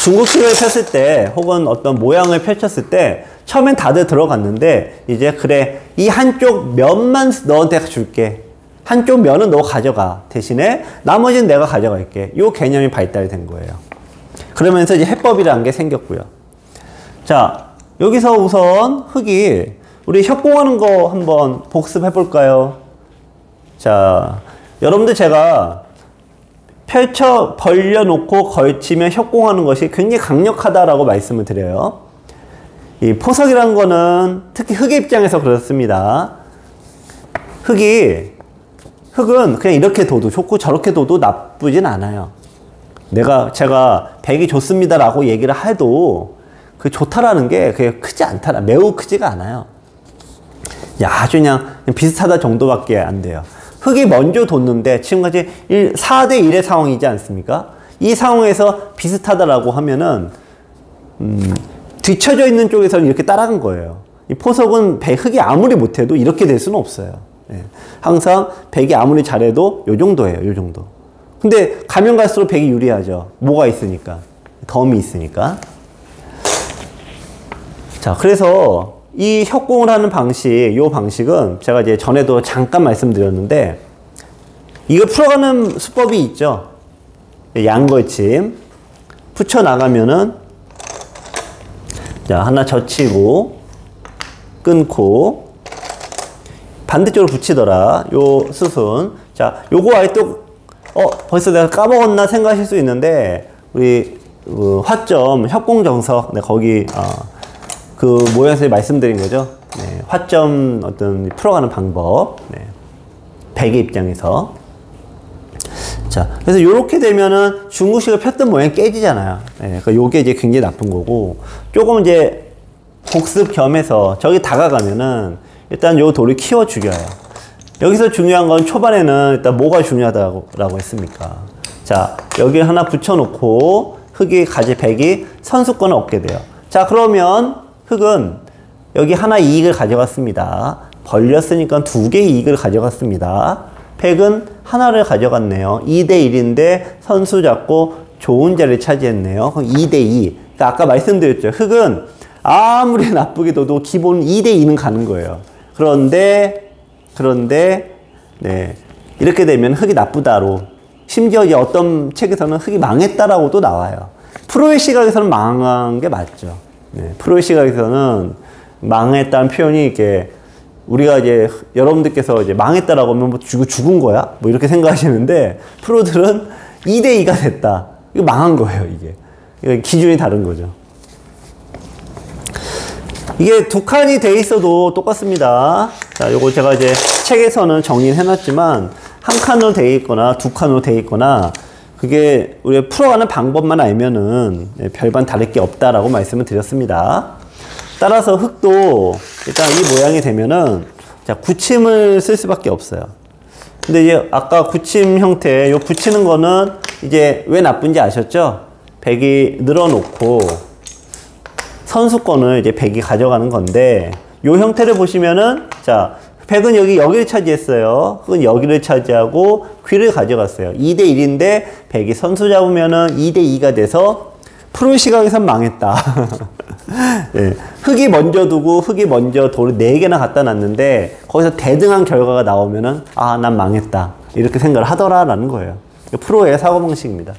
중국식을 폈을 때 혹은 어떤 모양을 펼쳤을 때 처음엔 다들 들어갔는데 이제 그래, 이 한쪽 면만 너한테 줄게. 한쪽 면은 너 가져가. 대신에 나머지는 내가 가져갈게. 요 개념이 발달된 거예요. 그러면서 이제 해법이라는 게 생겼고요. 자, 여기서 우선 흙이 우리 협공하는 거 한번 복습해 볼까요? 자, 여러분들 제가 벌려놓고 걸치면 협공하는 것이 굉장히 강력하다라고 말씀을 드려요. 이 포석이라는 거는 특히 흙의 입장에서 그렇습니다. 흙은 그냥 이렇게 둬도 좋고 저렇게 둬도 나쁘진 않아요. 제가 백이 좋습니다라고 얘기를 해도 그 좋다라는 게 그게 크지 않다, 매우 크지가 않아요. 아주 그냥 비슷하다 정도밖에 안 돼요. 흙이 먼저 뒀는데 지금까지 4대 1의 상황이지 않습니까? 이 상황에서 비슷하다라고 하면은 뒤쳐져 있는 쪽에서는 이렇게 따라간 거예요. 이 포석은 흙이 아무리 못해도 이렇게 될 수는 없어요. 예. 항상 백이 아무리 잘해도 요 정도예요. 요 정도. 근데 가면 갈수록 백이 유리하죠. 뭐가 있으니까. 덤이 있으니까. 자, 그래서 이 협공을 하는 요 방식은 제가 이제 전에도 잠깐 말씀드렸는데, 이거 풀어가는 수법이 있죠. 양걸침. 붙여나가면은, 자, 하나 젖히고, 끊고, 반대쪽으로 붙이더라. 요 수순. 자, 요거 아예 또, 벌써 내가 까먹었나 생각하실 수 있는데, 우리, 화점, 협공정석, 네, 거기, 그 모양에서 말씀드린 거죠. 네, 화점 어떤 풀어가는 방법. 네, 백의 입장에서. 자, 그래서 요렇게 되면은 중국식을 폈던 모양이 깨지잖아요. 네, 그러니까 요게 이제 굉장히 나쁜 거고, 조금 이제 복습 겸해서 저기 다가가면은 일단 요 돌을 키워 죽여요. 여기서 중요한 건 초반에는 일단 뭐가 중요하다고 했습니까? 자, 여기 하나 붙여놓고 백이 선수권을 얻게 돼요. 자, 그러면 흙은 여기 하나 이익을 가져갔습니다. 벌렸으니까 2개 이익을 가져갔습니다. 백은 하나를 가져갔네요. 2대 1인데 선수 잡고 좋은 자리를 차지했네요. 그럼 2대 2. 그러니까 아까 말씀드렸죠. 흙은 아무리 나쁘게 둬도 기본 2대 2는 가는 거예요. 그런데 네, 이렇게 되면 흙이 나쁘다로, 심지어 이제 어떤 책에서는 흙이 망했다라고도 나와요. 프로의 시각에서는 망한 게 맞죠. 네, 프로의 시각에서는 망했다는 표현이 이렇게, 우리가 이제 여러분들께서 이제 망했다라고 하면 뭐 죽은 거야? 뭐 이렇게 생각하시는데, 프로들은 2대 2가 됐다. 이거 망한 거예요, 이게. 기준이 다른 거죠. 이게 2칸이 돼 있어도 똑같습니다. 자, 요거 제가 이제 책에서는 정리를 해놨지만, 1칸으로 돼 있거나 2칸으로 돼 있거나, 그게 우리가 풀어가는 방법만 알면은 별반 다를 게 없다라고 말씀을 드렸습니다. 따라서 흙도 일단 이 모양이 되면은, 자, 굳힘을 쓸 수밖에 없어요. 근데 이제 아까 굳힘 형태, 요 붙이는 거는 이제 왜 나쁜지 아셨죠? 백이 늘어놓고 선수권을 이제 백이 가져가는 건데, 요 형태를 보시면은, 자, 백은 여기를 차지했어요. 흙은 여기를 차지하고 귀를 가져갔어요. 2대 1인데 백이 선수 잡으면은 2대 2가 돼서 프로의 시각에선 망했다. 네, 흙이 먼저 두고 흙이 먼저 돌을 4개나 갖다 놨는데 거기서 대등한 결과가 나오면은 난 망했다. 이렇게 생각을 하더라라는 거예요. 프로의 사고방식입니다.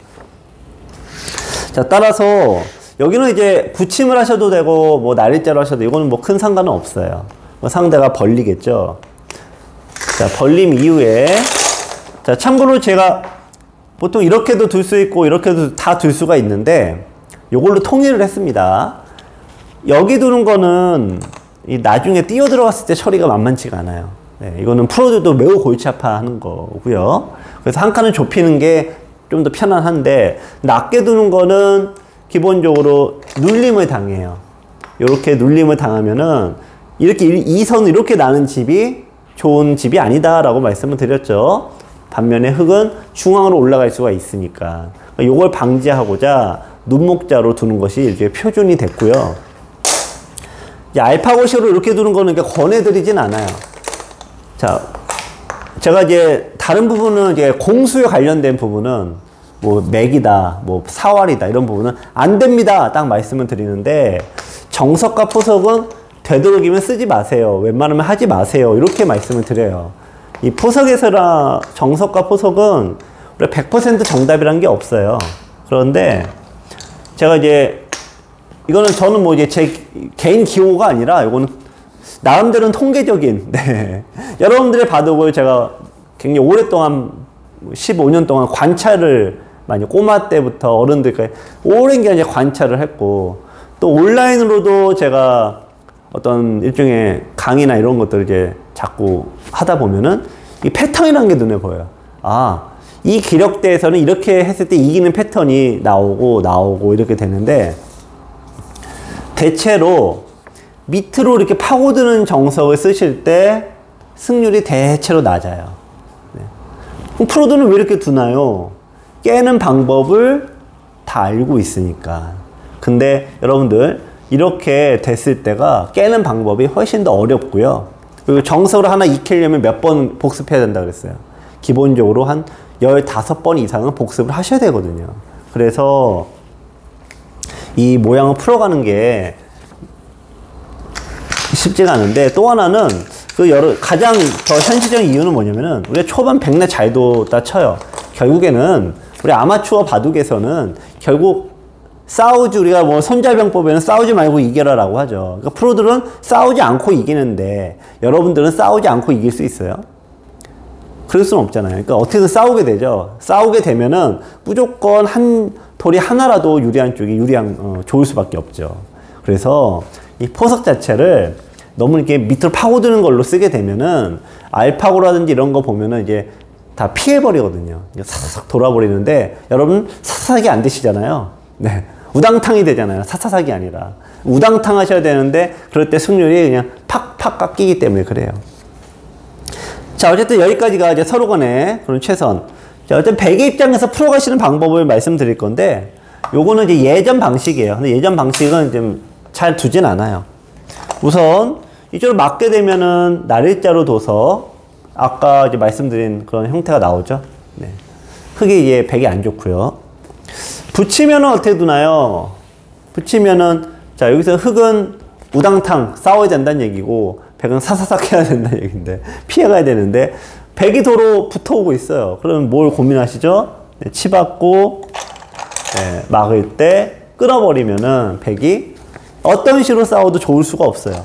자, 따라서 여기는 이제 붙임을 하셔도 되고 뭐 날일자로 하셔도 이거는 뭐 큰 상관은 없어요. 상대가 벌리겠죠. 자, 벌림 이후에 자, 참고로 제가 보통 이렇게도 둘 수 있고 이렇게도 다 둘 수가 있는데 요걸로 통일을 했습니다. 여기 두는 거는 이 나중에 뛰어 들어갔을 때 처리가 만만치가 않아요. 네, 이거는 프로들도 매우 골치 아파하는 거고요. 그래서 한 칸을 좁히는 게 좀 더 편안한데 낮게 두는 거는 기본적으로 눌림을 당해요. 이렇게 눌림을 당하면은 이렇게 이 선을 이렇게 나는 집이 좋은 집이 아니다라고 말씀을 드렸죠. 반면에 흙은 중앙으로 올라갈 수가 있으니까 이걸 방지하고자 눈목자로 두는 것이 일종의 표준이 됐고요. 이제 알파고식으로 이렇게 두는 거는 권해드리진 않아요. 자, 제가 이제 다른 부분은 이제 공수에 관련된 부분은 뭐 맥이다, 뭐 사활이다 이런 부분은 안 됩니다. 딱 말씀을 드리는데 정석과 포석은 되도록이면 쓰지 마세요. 웬만하면 하지 마세요. 이렇게 말씀을 드려요. 이 포석에서나 정석과 포석은 우리 100% 정답이란 게 없어요. 그런데 제가 이제 이거는 저는 뭐 이제 제 개인 기호가 아니라 이거는 나름대로는 통계적인 네. 여러분들의 바둑을 제가 굉장히 오랫동안 15년 동안 관찰을 많이 꼬마 때부터 어른들까지 오랜 기간 이제 관찰을 했고 또 온라인으로도 제가 어떤 일종의 강의나 이런 것들을 이제 자꾸 하다 보면은 이 패턴이라는 게 눈에 보여요. 아, 이 기력대에서는 이렇게 했을 때 이기는 패턴이 나오고 이렇게 되는데 대체로 밑으로 이렇게 파고드는 정석을 쓰실 때 승률이 대체로 낮아요. 네. 그럼 프로들은 왜 이렇게 두나요? 깨는 방법을 다 알고 있으니까. 근데 여러분들 이렇게 됐을 때가 깨는 방법이 훨씬 더 어렵고요. 그리고 정석을 하나 익히려면 몇 번 복습해야 된다 그랬어요. 기본적으로 한 15번 이상은 복습을 하셔야 되거든요. 그래서 이 모양을 풀어가는 게 쉽지가 않은데 또 하나는 가장 더 현실적인 이유는 뭐냐면은 우리가 초반 백내 잘 뒀다 쳐요. 결국에는 우리 아마추어 바둑에서는 결국 싸우지 우리가 뭐 손자병법에는 싸우지 말고 이겨라라고 하죠. 그러니까 프로들은 싸우지 않고 이기는데 여러분들은 싸우지 않고 이길 수 있어요? 그럴 수는 없잖아요. 그러니까 어떻게든 싸우게 되죠. 싸우게 되면은 무조건 한 돌이 하나라도 유리한 쪽이 좋을 수밖에 없죠. 그래서 이 포석 자체를 너무 이렇게 밑으로 파고드는 걸로 쓰게 되면은 알파고라든지 이런 거 보면은 이제 다 피해버리거든요. 사사삭 돌아버리는데 여러분 사사삭이 안 되시잖아요. 네. 우당탕이 되잖아요. 사사삭이 아니라. 우당탕 하셔야 되는데 그럴 때 승률이 그냥 팍팍 깎이기 때문에 그래요. 자, 어쨌든 여기까지가 이제 서로 간에 그런 최선. 자, 어쨌든 백의 입장에서 풀어가시는 방법을 말씀드릴 건데 요거는 이제 예전 방식이에요. 근데 예전 방식은 좀 잘 두진 않아요. 우선 이쪽으로 맞게 되면은 날일자로 둬서 아까 이제 말씀드린 그런 형태가 나오죠. 네. 흙이 이제 백이 안 좋고요. 붙이면은 어떻게 두나요? 붙이면은 자 여기서 흙은 우당탕 싸워야 된다는 얘기고 백은 사사삭 해야 된다는 얘기인데 피해가야 되는데 백이 도로 붙어오고 있어요. 그러면 뭘 고민하시죠? 네, 치받고 네, 막을 때 끊어버리면은 백이 어떤 식으로 싸워도 좋을 수가 없어요.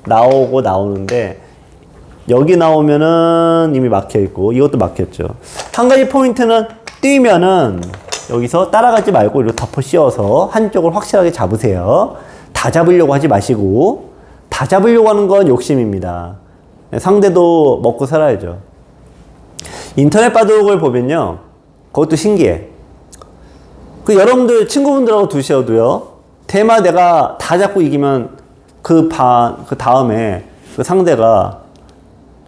나오는데 여기 나오면은 이미 막혀있고 이것도 막혔죠. 한 가지 포인트는 뛰면은 여기서 따라가지 말고 이렇게 덮어 씌워서 한쪽을 확실하게 잡으세요. 다 잡으려고 하지 마시고 다 잡으려고 하는 건 욕심입니다. 상대도 먹고 살아야죠. 인터넷 바둑을 보면요. 그것도 신기해. 여러분들 친구분들하고 두셔도요. 대마 내가 다 잡고 이기면 그 다음에 그 상대가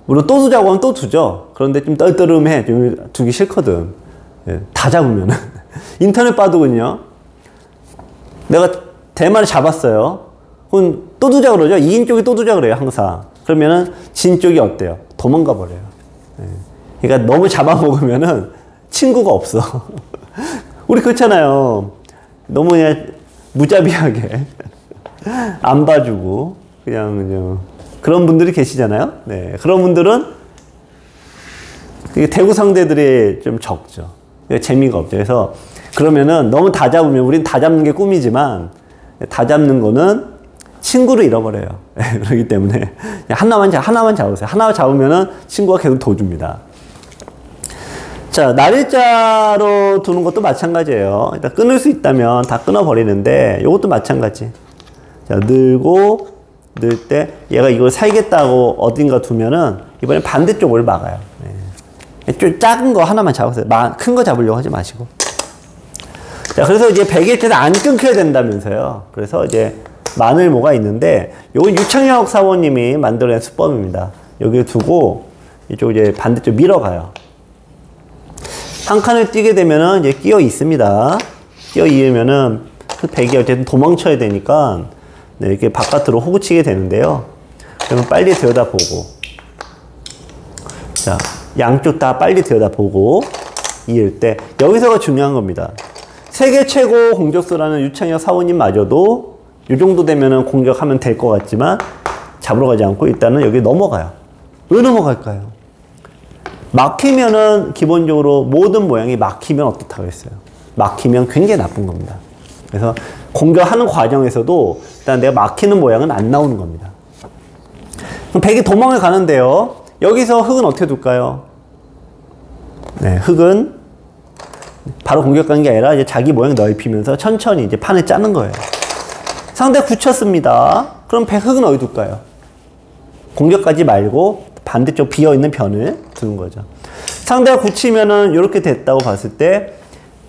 물론 또 두자고 하면 또 두죠. 그런데 좀 떨떠름해. 좀 두기 싫거든. 예, 다 잡으면은. 인터넷 바둑은요. 내가 대마를 잡았어요. 그럼 또 두자 그러죠. 이긴 쪽이 또 두자 그래요. 항상. 그러면은 진 쪽이 어때요? 도망가 버려요. 예. 그러니까 너무 잡아먹으면은 친구가 없어. 우리 그렇잖아요. 너무 그냥 무자비하게 안 봐주고 그냥 그런 분들이 계시잖아요. 네, 그런 분들은 대구 상대들이 좀 적죠. 재미가 없죠. 그래서 그러면은 너무 다 잡으면 우린 다 잡는 게 꿈이지만 다 잡는 거는 친구를 잃어버려요. 그렇기 때문에 하나만 잡으세요. 하나 잡으면은 친구가 계속 더 줍니다. 자, 날일자로 두는 것도 마찬가지예요. 일단 끊을 수 있다면 다 끊어버리는데 이것도 마찬가지. 자, 늘고 늘 때 얘가 이걸 살겠다고 어딘가 두면은 이번엔 반대쪽을 막아요. 네. 좀 작은 거 하나만 잡으세요. 큰 거 잡으려고 하지 마시고. 자, 그래서 이제 백일째는 안 끊겨야 된다면서요. 그래서 이제 마늘모가 있는데 요건 유창혁 사원님이 만들어낸 수법입니다. 여기 두고 이쪽 이제 반대쪽 밀어가요. 한 칸을 뛰게 되면은 이제 끼어 있습니다. 끼어 이으면은 그 백이 어쨌든 도망쳐야 되니까 네, 이렇게 바깥으로 호구치게 되는데요. 그러면 빨리 들여다보고, 자, 양쪽 다 빨리 들여다보고 이을 때 여기서가 중요한 겁니다. 세계 최고 공격수라는 유창혁 사원님마저도 이 정도 되면은 공격하면 될 것 같지만 잡으러 가지 않고 일단은 여기 넘어가요. 왜 넘어갈까요? 막히면은 기본적으로 모든 모양이 막히면 어떻다고 했어요? 막히면 굉장히 나쁜 겁니다. 그래서 공격하는 과정에서도 일단 내가 막히는 모양은 안 나오는 겁니다. 그럼 백이 도망을 가는데요. 여기서 흑은 어떻게 둘까요? 네, 흑은 바로 공격하는 게 아니라 이제 자기 모양 넓히면서 천천히 이제 판을 짜는 거예요. 상대 굳혔습니다. 그럼 흑은 어디 둘까요? 공격하지 말고 반대쪽 비어있는 변을 두는 거죠. 상대가 굳히면은 이렇게 됐다고 봤을 때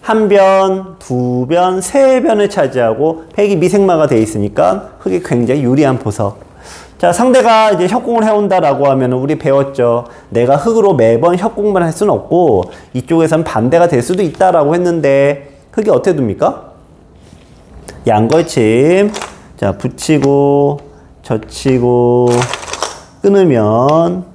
한 변, 두 변, 세 변을 차지하고 백이 미생마가 돼 있으니까 흑이 굉장히 유리한 포석. 자, 상대가 이제 협공을 해온다라고 하면 우리 배웠죠. 내가 흑으로 매번 협공만 할 수는 없고 이쪽에선 반대가 될 수도 있다라고 했는데 흑이 어떻게 둡니까? 양걸침. 자, 붙이고 젖히고 끊으면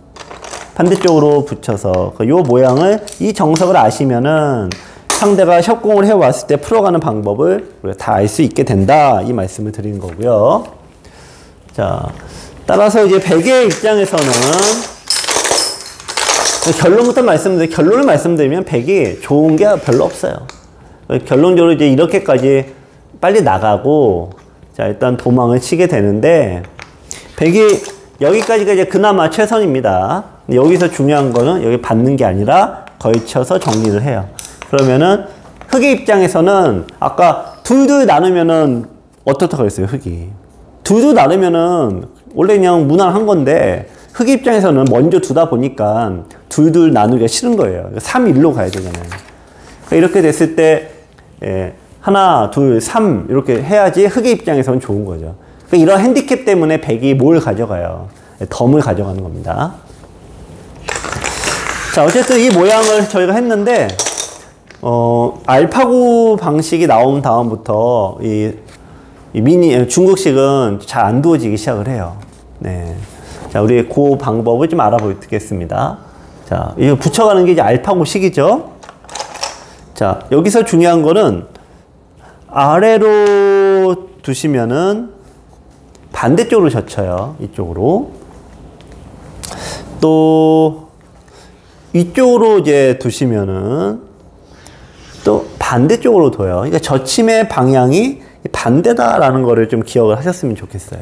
반대쪽으로 붙여서 이 모양을, 이 정석을 아시면은 상대가 협공을 해왔을 때 풀어가는 방법을 우리가 다 알 수 있게 된다, 이 말씀을 드리는 거고요. 자, 따라서 이제 백의 입장에서는 결론을 말씀드리면 백이 좋은 게 별로 없어요. 결론적으로 이제 이렇게까지 빨리 나가고, 자, 일단 도망을 치게 되는데 백이 여기까지가 이제 그나마 최선입니다. 여기서 중요한 거는 여기 받는 게 아니라 걸쳐서 정리를 해요. 그러면은 흑의 입장에서는 아까 둘둘 나누면은 어떻다고 그랬어요, 흑이. 둘둘 나누면은 원래 그냥 무난한 건데 흑의 입장에서는 먼저 두다 보니까 둘둘 나누기가 싫은 거예요. 3-1로 가야 되잖아요. 그러니까 이렇게 됐을 때 하나, 둘, 3 이렇게 해야지 흑의 입장에서는 좋은 거죠. 그러니까 이런 핸디캡 때문에 백이 뭘 가져가요? 덤을 가져가는 겁니다. 자, 어쨌든 이 모양을 저희가 했는데 알파고 방식이 나온 다음부터 이 중국식은 잘 안 두어지기 시작을 해요. 네. 자, 우리 그 방법을 좀 알아보겠습니다. 자, 이거 붙여가는 게 이제 알파고식이죠. 자, 여기서 중요한 거는 아래로 두시면은 반대쪽으로 젖혀요. 이쪽으로. 또 이쪽으로 이제 두시면은 또 반대쪽으로 둬요. 그러니까 젖힘의 방향이 반대다라는 거를 좀 기억을 하셨으면 좋겠어요.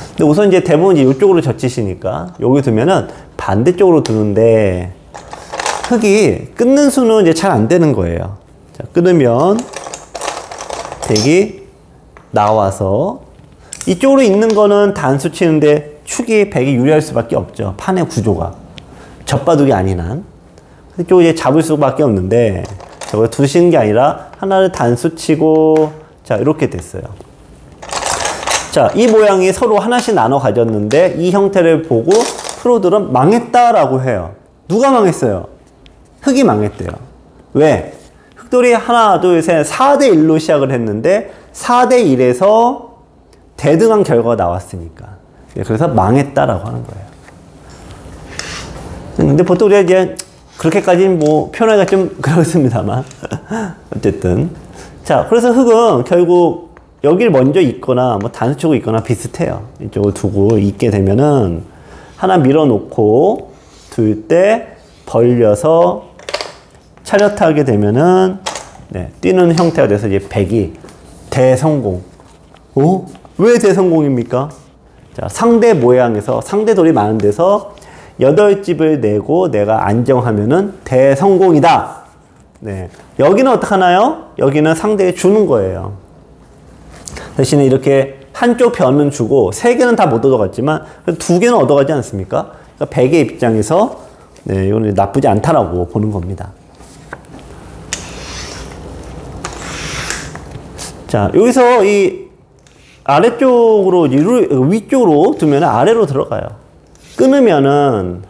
근데 우선 이제 대부분 이제 이쪽으로 젖히시니까 여기 두면은 반대쪽으로 두는데 흑이 끊는 수는 이제 잘 안 되는 거예요. 자, 끊으면 백이 나와서 이쪽으로 있는 거는 단수 치는데 축이 백이 유리할 수밖에 없죠. 판의 구조가. 젖바둑이 아닌 한. 이쪽을 이제 잡을 수밖에 없는데 저걸 두시는 게 아니라 하나를 단수 치고, 자, 이렇게 됐어요. 자, 이 모양이 서로 하나씩 나눠 가졌는데 이 형태를 보고 프로들은 망했다라고 해요. 누가 망했어요? 흑이 망했대요. 왜? 흑돌이 하나, 둘, 셋, 4대1로 시작을 했는데 4대1에서 대등한 결과가 나왔으니까. 그래서 망했다라고 하는 거예요. 근데 보통 우리가 이제 그렇게까지는 뭐 표현하기가 좀 그렇습니다만 어쨌든, 자, 그래서 흑은 결국 여길 먼저 있거나 뭐 단수 치고 있거나 비슷해요. 이쪽을 두고 있게 되면은 하나 밀어놓고 둘 때 벌려서 차렷하게 되면은, 네, 뛰는 형태가 돼서 이제 백이 대성공. 오? 왜 대성공입니까? 자, 상대 모양에서, 상대 돌이 많은 데서 8집을 내고 내가 안정하면은 대성공이다. 네. 여기는 어떡하나요? 여기는 상대에 주는 거예요. 대신에 이렇게 한쪽 변은 주고 3개는 다 못 얻어갔지만 2개는 얻어가지 않습니까? 그러니까 백의 입장에서 네, 이거는 나쁘지 않다라고 보는 겁니다. 자, 여기서 이 아래쪽으로 위쪽으로 두면 아래로 들어가요. 끊으면은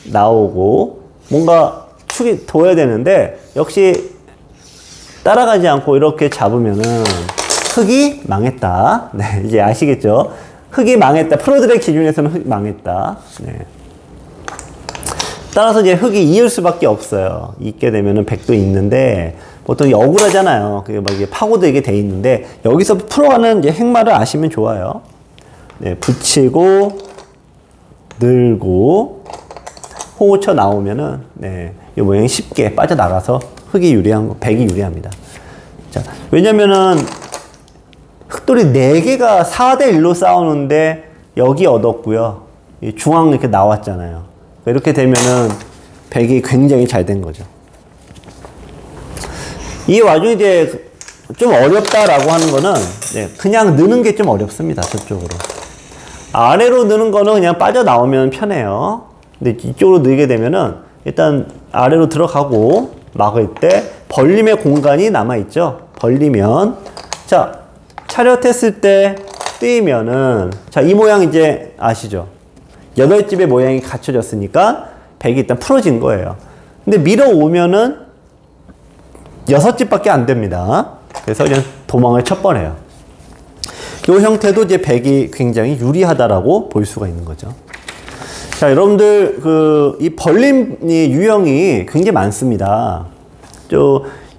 나오고 뭔가 축이 둬야 되는데 역시 따라가지 않고 이렇게 잡으면은 흙이 망했다. 네, 이제 아시겠죠? 흙이 망했다. 프로들의 기준에서는 흙이 망했다. 네. 따라서 이제 흙이 이을 수밖에 없어요. 있게 되면은 백도 있는데 보통 억울하잖아요. 그게 막 이게 파고들게 돼 있는데 여기서 풀어가는 이제 행마를 아시면 좋아요. 네, 붙이고 늘고 호우 쳐 나오면은 네, 이 모양이 쉽게 빠져나가서 흙이 유리한 거, 백이 유리합니다. 자, 왜냐면은 흙돌이 4개가 4대 1로 싸우는데 여기 얻었고요. 이 중앙 이렇게 나왔잖아요. 이렇게 되면은 백이 굉장히 잘 된 거죠. 이 와중에 이제 좀 어렵다라고 하는 거는 네, 그냥 느는 게 좀 어렵습니다. 저쪽으로. 아래로 느는 거는 그냥 빠져나오면 편해요. 근데 이쪽으로 늘게 되면은 일단 아래로 들어가고 막을 때 벌림의 공간이 남아있죠. 벌리면. 자, 차렷했을 때 뛰면은 자, 이 모양 이제 아시죠? 8집의 모양이 갖춰졌으니까 백이 일단 풀어진 거예요. 근데 밀어오면은 6집밖에 안 됩니다. 그래서 그냥 도망을 쳐버려요. 이 형태도 이제 백이 굉장히 유리하다라고 볼 수가 있는 거죠. 자, 여러분들 이 벌림이 유형이 굉장히 많습니다.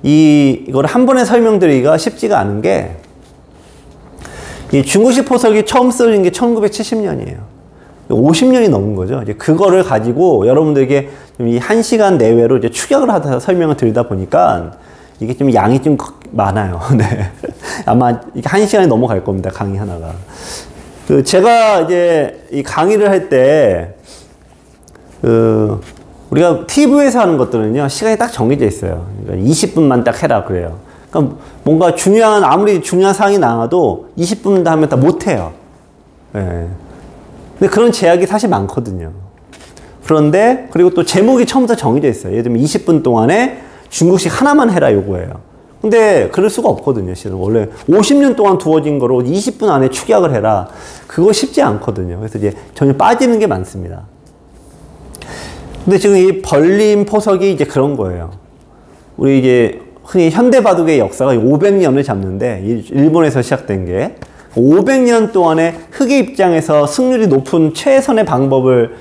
이걸 한 번에 설명드리기가 쉽지가 않은 게 이 중국식 포석이 처음 쓰여진 게 1970년이에요. 50년이 넘은 거죠. 이제 그거를 가지고 여러분들에게 이 1시간 내외로 이제 축약을 하다 설명을 드리다 보니까 이게 좀 양이 좀 많아요. 네. 아마 이게 1시간이 넘어갈 겁니다. 강의 하나가. 제가 이제 이 강의를 할 때, 우리가 TV에서 하는 것들은요, 시간이 딱 정해져 있어요. 그러니까 20분만 딱 해라, 그래요. 그러니까 뭔가 아무리 중요한 사항이 나와도 20분 하면 다 못해요. 네. 근데 그런 제약이 사실 많거든요. 그런데, 그리고 또 제목이 처음부터 정해져 있어요. 예를 들면 20분 동안에 중국식 하나만 해라, 요거예요. 근데 그럴 수가 없거든요, 실은. 원래 50년 동안 두어진 거로 20분 안에 축약을 해라. 그거 쉽지 않거든요. 그래서 이제 전혀 빠지는 게 많습니다. 근데 지금 이 벌림 포석이 이제 그런 거예요. 우리 이제 흔히 현대 바둑의 역사가 500년을 잡는데, 일본에서 시작된 게 500년 동안에 흑의 입장에서 승률이 높은 최선의 방법을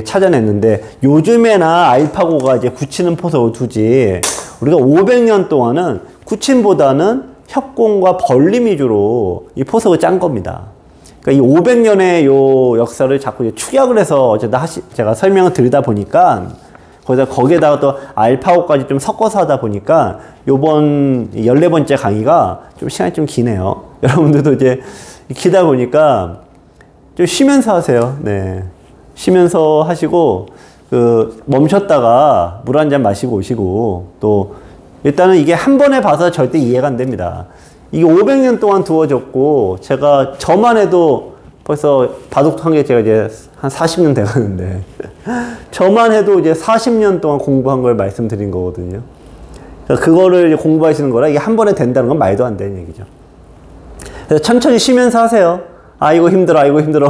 찾아냈는데, 요즘에나 알파고가 이제 굳히는 포석을 두지, 우리가 500년 동안은 굳힘보다는 협공과 벌림 위주로 이 포석을 짠 겁니다. 그러니까 이 500년의 요 역사를 자꾸 축약을 해서 어쨌든 제가 설명을 드리다 보니까 거기에다가 또 알파고까지 좀 섞어서 하다 보니까 요번 14번째 강의가 좀 시간이 좀 기네요. 여러분들도 이제 기다 보니까 좀 쉬면서 하세요. 네. 쉬면서 하시고, 멈췄다가 물 한 잔 마시고 오시고, 또, 일단은 이게 한 번에 봐서 절대 이해가 안 됩니다. 이게 500년 동안 두어졌고, 제가 저만 해도 벌써 바둑한 게 제가 이제 한 40년 돼 가는데, 저만 해도 이제 40년 동안 공부한 걸 말씀드린 거거든요. 그러니까 그거를 이제 공부하시는 거라 이게 한 번에 된다는 건 말도 안 되는 얘기죠. 그래서 천천히 쉬면서 하세요. 아, 이거 힘들어, 아, 이거 힘들어.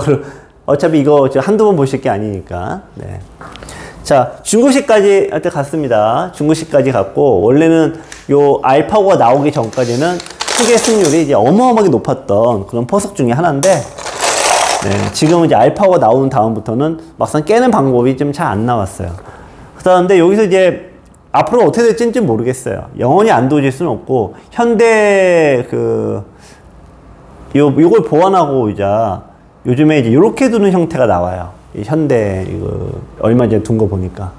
어차피 이거 한두 번 보실 게 아니니까. 네. 자, 중국식까지 할 때 갔습니다. 중국식까지 갔고, 원래는 요 알파고가 나오기 전까지는 흑의 승률이 이제 어마어마하게 높았던 그런 포석 중에 하나인데, 네, 지금은 이제 알파고가 나온 다음부터는 막상 깨는 방법이 좀 잘 안 나왔어요. 그런데 여기서 이제 앞으로 어떻게 될지는 모르겠어요. 영원히 안 도질 수는 없고, 현대 요걸 보완하고자 요즘에 이제 이렇게 두는 형태가 나와요. 이 현대, 얼마 전에 둔 거 보니까.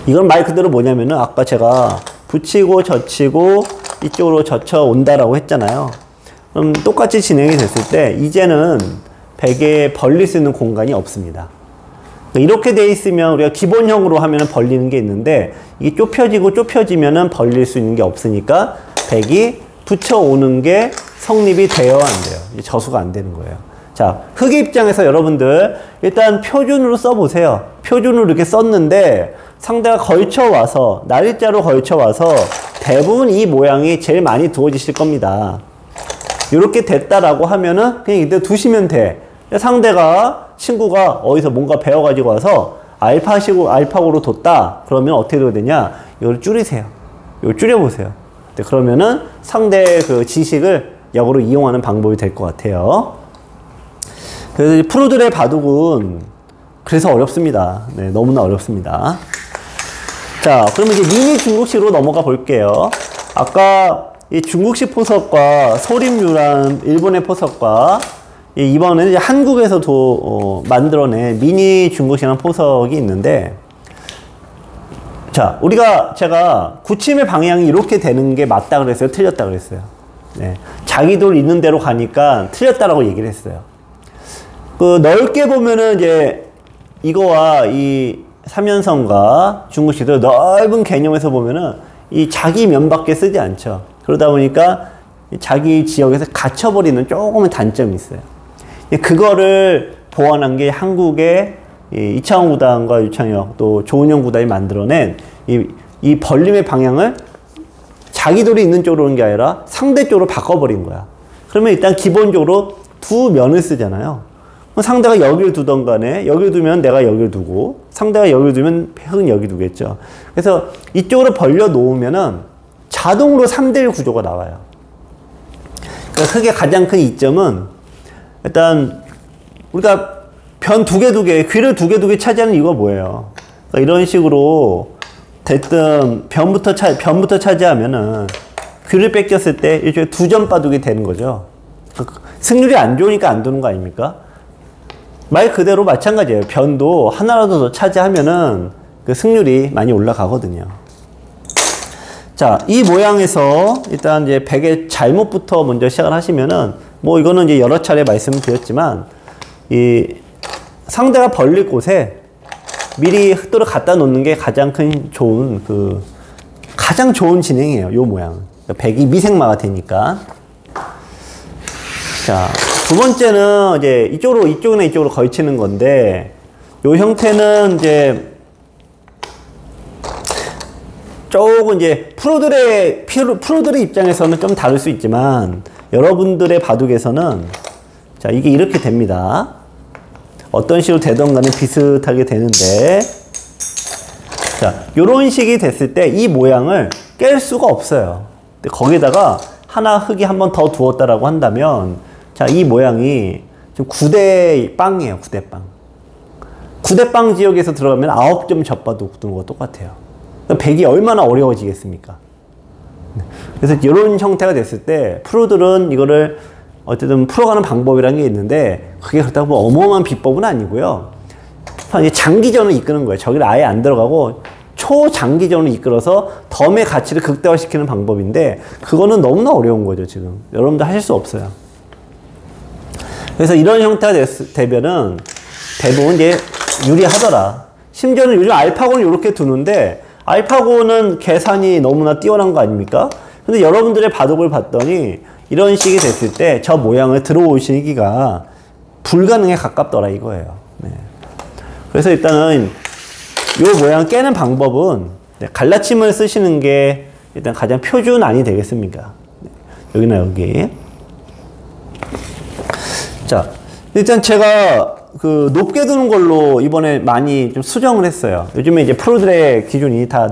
이건 말 그대로 뭐냐면은 아까 제가 붙이고 젖히고 이쪽으로 젖혀 온다라고 했잖아요. 그럼 똑같이 진행이 됐을 때 이제는 베개에 벌릴 수 있는 공간이 없습니다. 이렇게 돼 있으면 우리가 기본형으로 하면은 벌리는 게 있는데 이게 좁혀지고 좁혀지면은 벌릴 수 있는 게 없으니까 백이 붙여오는 게 성립이 되어야 안 돼요. 저수가 안 되는 거예요. 자, 흑의 입장에서 여러분들 일단 표준으로 써보세요. 표준으로 이렇게 썼는데 상대가 걸쳐와서 날짜로 걸쳐와서 대부분 이 모양이 제일 많이 두어지실 겁니다. 이렇게 됐다라고 하면은 그냥 이대로 두시면 돼. 상대가 친구가 어디서 뭔가 배워가지고 와서 알파고로 뒀다. 그러면 어떻게 둬야 되냐? 이걸 줄이세요. 이걸 줄여보세요. 그러면은 상대의 그 지식을 역으로 이용하는 방법이 될 것 같아요. 그래서 프로들의 바둑은 그래서 어렵습니다. 네, 너무나 어렵습니다. 자, 그러면 이제 미니 중국식으로 넘어가 볼게요. 아까 이 중국식 포석과 소림류란 일본의 포석과 이번에는 이제 한국에서도 만들어낸 미니 중국식이라는 포석이 있는데, 자, 제가 구침의 방향이 이렇게 되는 게 맞다 그랬어요? 틀렸다 그랬어요? 네. 자기 돌 있는 대로 가니까 틀렸다라고 얘기를 했어요. 그 넓게 보면은 이제 이거와 이 삼연성과 중국식도 넓은 개념에서 보면은 이 자기 면밖에 쓰지 않죠. 그러다 보니까 자기 지역에서 갇혀버리는 조금의 단점이 있어요. 그거를 보완한 게 한국의 이창원 구단과 유창혁 또 조은영 구단이 만들어낸 이 벌림의 방향을 자기 돌이 있는 쪽으로 오는 게 아니라 상대 쪽으로 바꿔버린 거야. 그러면 일단 기본적으로 두 면을 쓰잖아요. 상대가 여기를 두던 간에 여기를 두면 내가 여기를 두고 상대가 여기를 두면 흑은 여기 두겠죠. 그래서 이쪽으로 벌려 놓으면은 자동으로 3대1 구조가 나와요. 그러니까 흑의 가장 큰 이점은 일단 우리가 변 두 개, 귀를 두 개 차지하는 이유가 뭐예요? 그러니까 이런 식으로 됐든 변부터 차지하면은 귀를 뺏겼을 때 일종의 두점 바둑이 되는 거죠. 승률이 안 좋으니까 안 두는 거 아닙니까? 말 그대로 마찬가지예요. 변도 하나라도 더 차지하면은 그 승률이 많이 올라가거든요. 자, 이 모양에서 일단 이제 백의 잘못부터 먼저 시작을 하시면은 뭐 이거는 이제 여러 차례 말씀을 드렸지만 이 상대가 벌릴 곳에 미리 흑돌을 갖다 놓는 게 가장 가장 좋은 진행이에요. 요 모양은. 그러니까 백이 미생마가 되니까. 자, 두 번째는 이제 이쪽이나 이쪽으로 걸치는 건데, 요 형태는 이제 조금 이제 프로들의 입장에서는 좀 다를 수 있지만, 여러분들의 바둑에서는 자, 이게 이렇게 됩니다. 어떤 식으로 되던 간에 비슷하게 되는데, 자, 요런 식이 됐을 때 이 모양을 깰 수가 없어요. 근데 거기다가 하나 흑이 한 번 더 두었다라고 한다면, 자, 이 모양이 지금 9대 빵이에요. 9대 빵. 9대 빵 지역에서 들어가면 9점 젖바둑 두는 거 똑같아요. 그러니까 백이 얼마나 어려워지겠습니까? 그래서 이런 형태가 됐을 때 프로들은 이거를 어쨌든 풀어가는 방법이라는 게 있는데, 그게 그렇다고 뭐 어마어마한 비법은 아니고요. 장기전을 이끄는 거예요. 저기를 아예 안 들어가고 초장기전을 이끌어서 덤의 가치를 극대화시키는 방법인데, 그거는 너무나 어려운 거죠. 지금 여러분들 하실 수 없어요. 그래서 이런 형태가 되면은 대부분 이제 유리하더라. 심지어는 요즘 알파고는 이렇게 두는데, 알파고는 계산이 너무나 뛰어난 거 아닙니까? 근데 여러분들의 바둑을 봤더니 이런 식이 됐을 때 저 모양을 들어오시기가 불가능에 가깝더라 이거예요. 네. 그래서 일단은 이 모양 깨는 방법은 갈라침을 쓰시는 게 일단 가장 표준안이 되겠습니까? 여기나 여기. 자, 일단 제가 그 높게 두는 걸로 이번에 많이 좀 수정을 했어요. 요즘에 이제 프로들의 기준이 다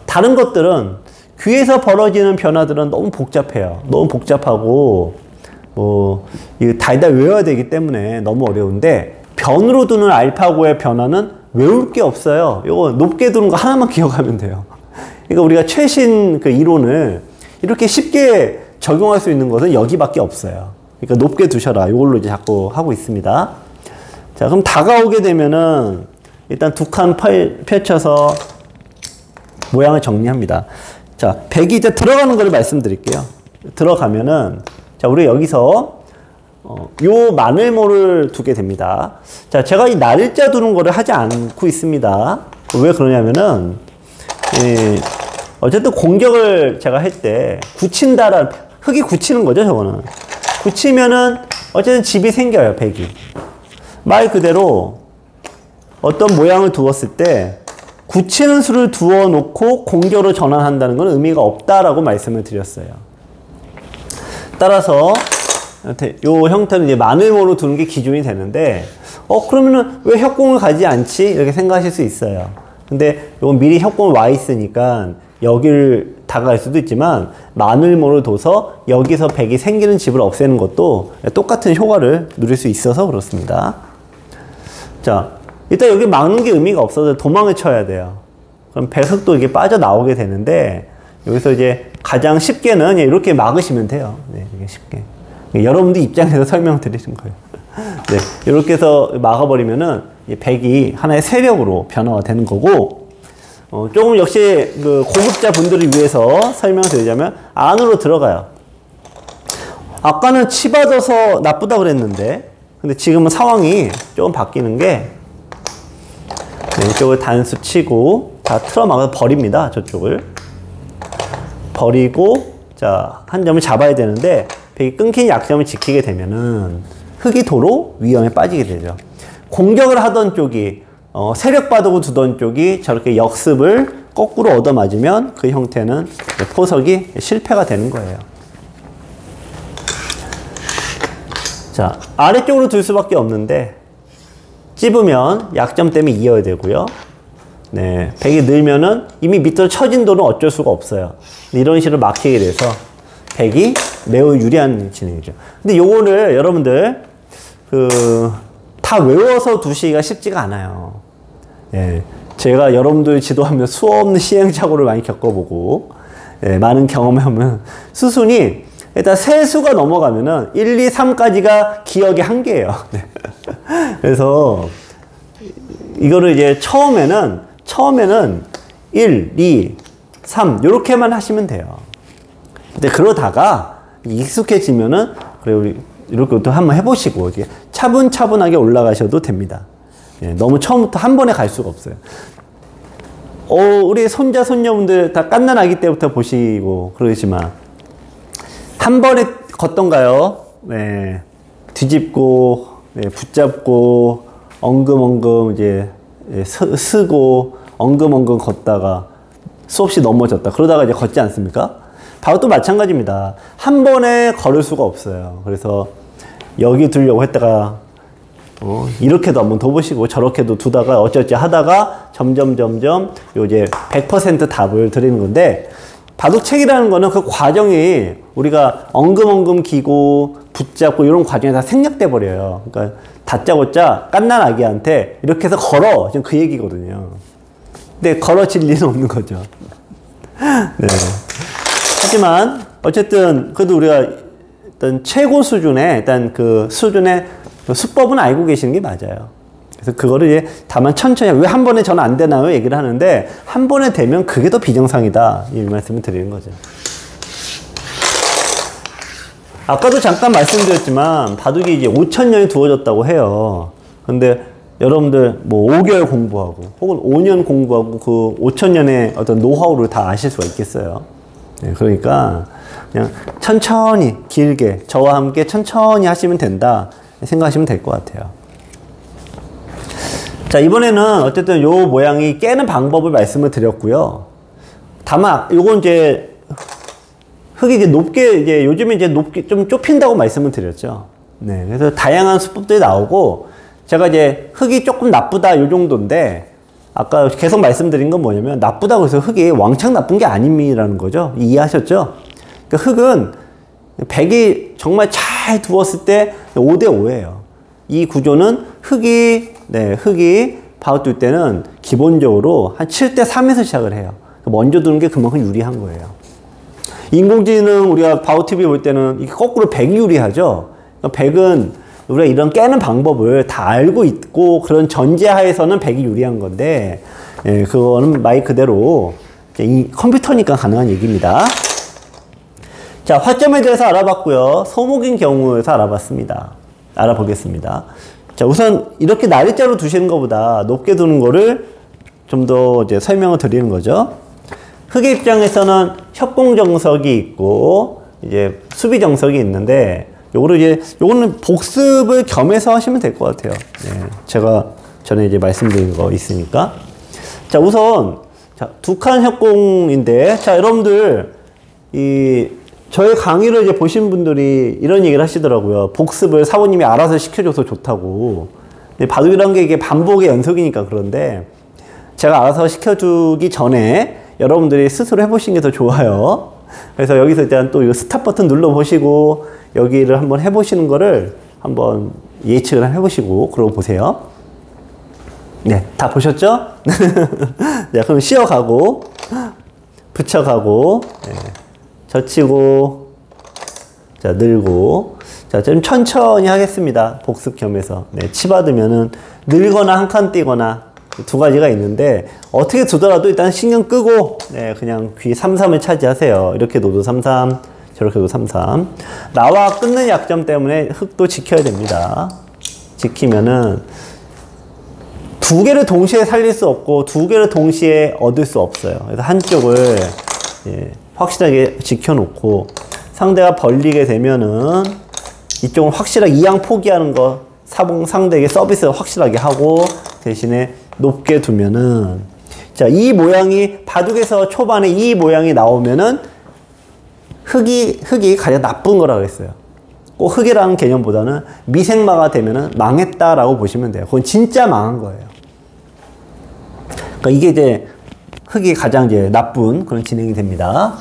다른 것들은 귀에서 벌어지는 변화들은 너무 복잡해요. 너무 복잡하고 이거 달달 외워야 되기 때문에 너무 어려운데, 변으로 두는 알파고의 변화는 외울 게 없어요. 이거 높게 두는 거 하나만 기억하면 돼요. 그러니까 우리가 최신 그 이론을 이렇게 쉽게 적용할 수 있는 것은 여기밖에 없어요. 그러니까 높게 두셔라. 이걸로 이제 자꾸 하고 있습니다. 자, 그럼 다가오게 되면은 일단 두 칸 펼쳐서 모양을 정리합니다. 자, 100이 이제 들어가는 걸 말씀드릴게요. 들어가면은, 자, 우리 여기서, 요 마늘모를 두게 됩니다. 자, 제가 이 날짜 두는 거를 하지 않고 있습니다. 왜 그러냐면은, 어쨌든 공격을 제가 할 때, 굳힌다라는, 흙이 굳히는 거죠, 저거는. 굳히면은, 어쨌든 집이 생겨요, 100이. 말 그대로, 어떤 모양을 두었을 때, 굳히는 수를 두어 놓고 공격으로 전환한다는 건 의미가 없다라고 말씀을 드렸어요. 따라서 요 형태는 이제 마늘모로 두는 게 기준이 되는데, 그러면은 왜 협공을 가지 않지? 이렇게 생각하실 수 있어요. 근데 이건 미리 협공을 와 있으니까 여기를 다가갈 수도 있지만, 마늘모를 둬서 여기서 100이 생기는 집을 없애는 것도 똑같은 효과를 누릴 수 있어서 그렇습니다. 자, 일단 여기 막는 게 의미가 없어서 도망을 쳐야 돼요. 그럼 배석도 이게 빠져나오게 되는데, 여기서 이제 가장 쉽게는 이렇게 막으시면 돼요. 네, 이게 쉽게. 여러분들 입장에서 설명드리는 거예요. 네, 이렇게 해서 막아버리면은 100이 하나의 세력으로 변화가 되는 거고, 조금 역시 그 고급자 분들을 위해서 설명드리자면, 안으로 들어가요. 아까는 치받아서 나쁘다 그랬는데, 근데 지금은 상황이 조금 바뀌는 게, 네, 이쪽을 단수 치고 다 틀어막아서 버립니다. 저쪽을 버리고, 자, 한 점을 잡아야 되는데 100이 끊긴 약점을 지키게 되면은 흙이 도로 위험에 빠지게 되죠. 공격을 하던 쪽이 세력 바둑을 두던 쪽이 저렇게 역습을 거꾸로 얻어맞으면 그 형태는 포석이 실패가 되는 거예요. 자, 아래쪽으로 둘 수밖에 없는데, 찝으면 약점 때문에 이어야 되고요. 네, 100이 늘면은 이미 밑으로 쳐진 돌은 어쩔 수가 없어요. 이런 식으로 막히게 돼서 100이 매우 유리한 진행이죠. 근데 요거를 여러분들 다 외워서 두시기가 쉽지가 않아요. 예, 제가 여러분들 지도하면 수없는 시행착오를 많이 겪어보고, 예, 많은 경험하면 수순이 일단 세 수가 넘어가면은 1, 2, 3까지가 기억의 한계예요. 그래서 이거를 이제 처음에는 1, 2, 3 요렇게만 하시면 돼요. 근데 그러다가 익숙해지면은, 그래, 우리 이렇게 또 한번 해보시고 이렇게 차분차분하게 올라가셔도 됩니다. 예, 너무 처음부터 한 번에 갈 수가 없어요. 우리 손자 손녀분들 다 갓난 아기 때부터 보시고 그러지만 한 번에 걷던가요? 네, 뒤집고, 네, 붙잡고, 엉금엉금 이제 쓰고, 엉금엉금 걷다가 수없이 넘어졌다. 그러다가 이제 걷지 않습니까? 바로 마찬가지입니다. 한 번에 걸을 수가 없어요. 그래서 여기 두려고 했다가 이렇게도 한번 둬보시고 저렇게도 두다가 어쩌지 하다가 점점 요 이제 100% 답을 드리는 건데, 바둑책이라는 거는 그 과정이 우리가 엉금엉금 기고 붙잡고 이런 과정이 다 생략돼 버려요. 그러니까 다짜고짜 갓난 아기한테 이렇게 해서 걸어, 지금 그 얘기거든요. 근데 걸어질 리는 없는 거죠. 네. 하지만 어쨌든 그래도 우리가 일단 최고 수준의 일단 그 수준의 수법은 알고 계시는 게 맞아요. 그래서 그거를 이제 다만 천천히, 왜 한 번에 저는 안 되나요? 얘기를 하는데, 한 번에 되면 그게 더 비정상이다, 이 말씀을 드리는 거죠. 아까도 잠깐 말씀드렸지만 바둑이 이제 5,000년이 두어졌다고 해요. 근데 여러분들 뭐 5개월 공부하고 혹은 5년 공부하고 그 5,000년의 어떤 노하우를 다 아실 수가 있겠어요. 네, 그러니까 그냥 천천히 길게 저와 함께 천천히 하시면 된다 생각하시면 될 것 같아요. 자, 이번에는 어쨌든 요 모양이 깨는 방법을 말씀을 드렸고요. 다만 요건 이제 흙이 이제 높게, 이제 요즘에 이제 높게 좀 좁힌다고 말씀을 드렸죠. 네, 그래서 다양한 수법들이 나오고, 제가 이제 흙이 조금 나쁘다 요 정도인데, 아까 계속 말씀드린 건 뭐냐면, 나쁘다고 해서 흙이 왕창 나쁜 게 아님이라는 거죠. 이해하셨죠? 그러니까 흙은 100이 정말 잘 두었을 때 5대 5예요. 이 구조는 흙이 바로 둘 때는 기본적으로 한 7대 3에서 시작을 해요. 먼저 두는 게 그만큼 유리한 거예요. 인공지능 우리가 바우TV 볼 때는 이게 거꾸로 100이 유리하죠. 100은 우리가 이런 깨는 방법을 다 알고 있고 그런 전제하에서는 100이 유리한 건데, 예, 그거는 말 그대로 이 컴퓨터니까 가능한 얘기입니다. 자, 화점에 대해서 알아봤고요. 소목인 경우에서 알아보겠습니다. 자, 우선 이렇게 날짜로 두시는 것보다 높게 두는 거를 좀 더 이제 설명을 드리는 거죠. 흑의 입장에서는 협공정석이 있고 이제 수비정석이 있는데, 요거는 복습을 겸해서 하시면 될 것 같아요. 네, 제가 전에 이제 말씀드린 거 있으니까. 자, 우선 자, 두 칸 협공인데, 자, 여러분들 저의 강의를 이제 보신 분들이 이런 얘기를 하시더라고요. 복습을 사부님이 알아서 시켜줘서 좋다고. 근데 바둑이라는 게 이게 반복의 연속이니까 그런데, 제가 알아서 시켜주기 전에 여러분들이 스스로 해보시는 게 더 좋아요. 그래서 여기서 일단 또 이 스탑 버튼 눌러보시고, 여기를 한번 해보시는 거를 한번 예측을 해보시고, 그러고 보세요. 네, 다 보셨죠? 네, 그럼 씌어가고, 붙여가고, 네, 젖히고, 자, 늘고. 자, 좀 천천히 하겠습니다. 복습 겸해서. 네, 치받으면은 늘거나 한 칸 띄거나 두 가지가 있는데, 어떻게 두더라도 일단 신경 끄고, 네, 그냥 귀 3-3을 차지하세요. 이렇게 둬도 3-3, 저렇게 둬도 3-3. 나와 끊는 약점 때문에 흑도 지켜야 됩니다. 지키면은 두 개를 동시에 살릴 수 없고 두 개를 동시에 얻을 수 없어요. 그래서 한쪽을 확실하게 지켜놓고, 상대가 벌리게 되면은 이쪽은 확실하게 이양 포기하는 거, 상대에게 서비스를 확실하게 하고 대신에 높게 두면은, 자, 이 모양이 바둑에서 초반에 이 모양이 나오면은 흑이 가장 나쁜 거라고 했어요. 꼭 흑이라는 개념보다는 미생마가 되면은 망했다라고 보시면 돼요. 그건 진짜 망한 거예요. 그러니까 이게 이제 흑이 가장 이제 나쁜 그런 진행이 됩니다.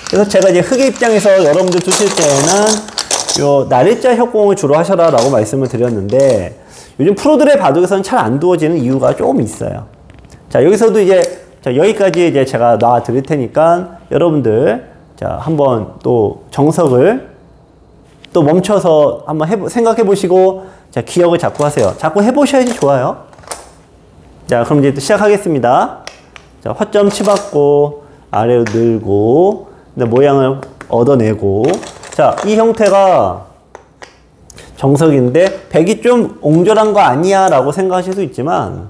그래서 제가 이제 흑의 입장에서 여러분들 두실 때는 요 날일자 협공을 주로 하셔라 라고 말씀을 드렸는데, 요즘 프로들의 바둑에서는 잘 안 두어지는 이유가 조금 있어요. 자, 여기서도 이제, 자, 여기까지 이제 제가 놔 드릴 테니까 여러분들, 자, 한번 또 정석을 또 멈춰서 한번 생각해 보시고, 자, 기억을 자꾸 하세요. 자꾸 해보셔야지 좋아요. 자, 그럼 이제 또 시작하겠습니다. 자, 화점 치받고, 아래로 늘고, 모양을 얻어내고. 자, 이 형태가 정석인데, 백이 좀 옹졸한 거 아니야 라고 생각하실 수 있지만,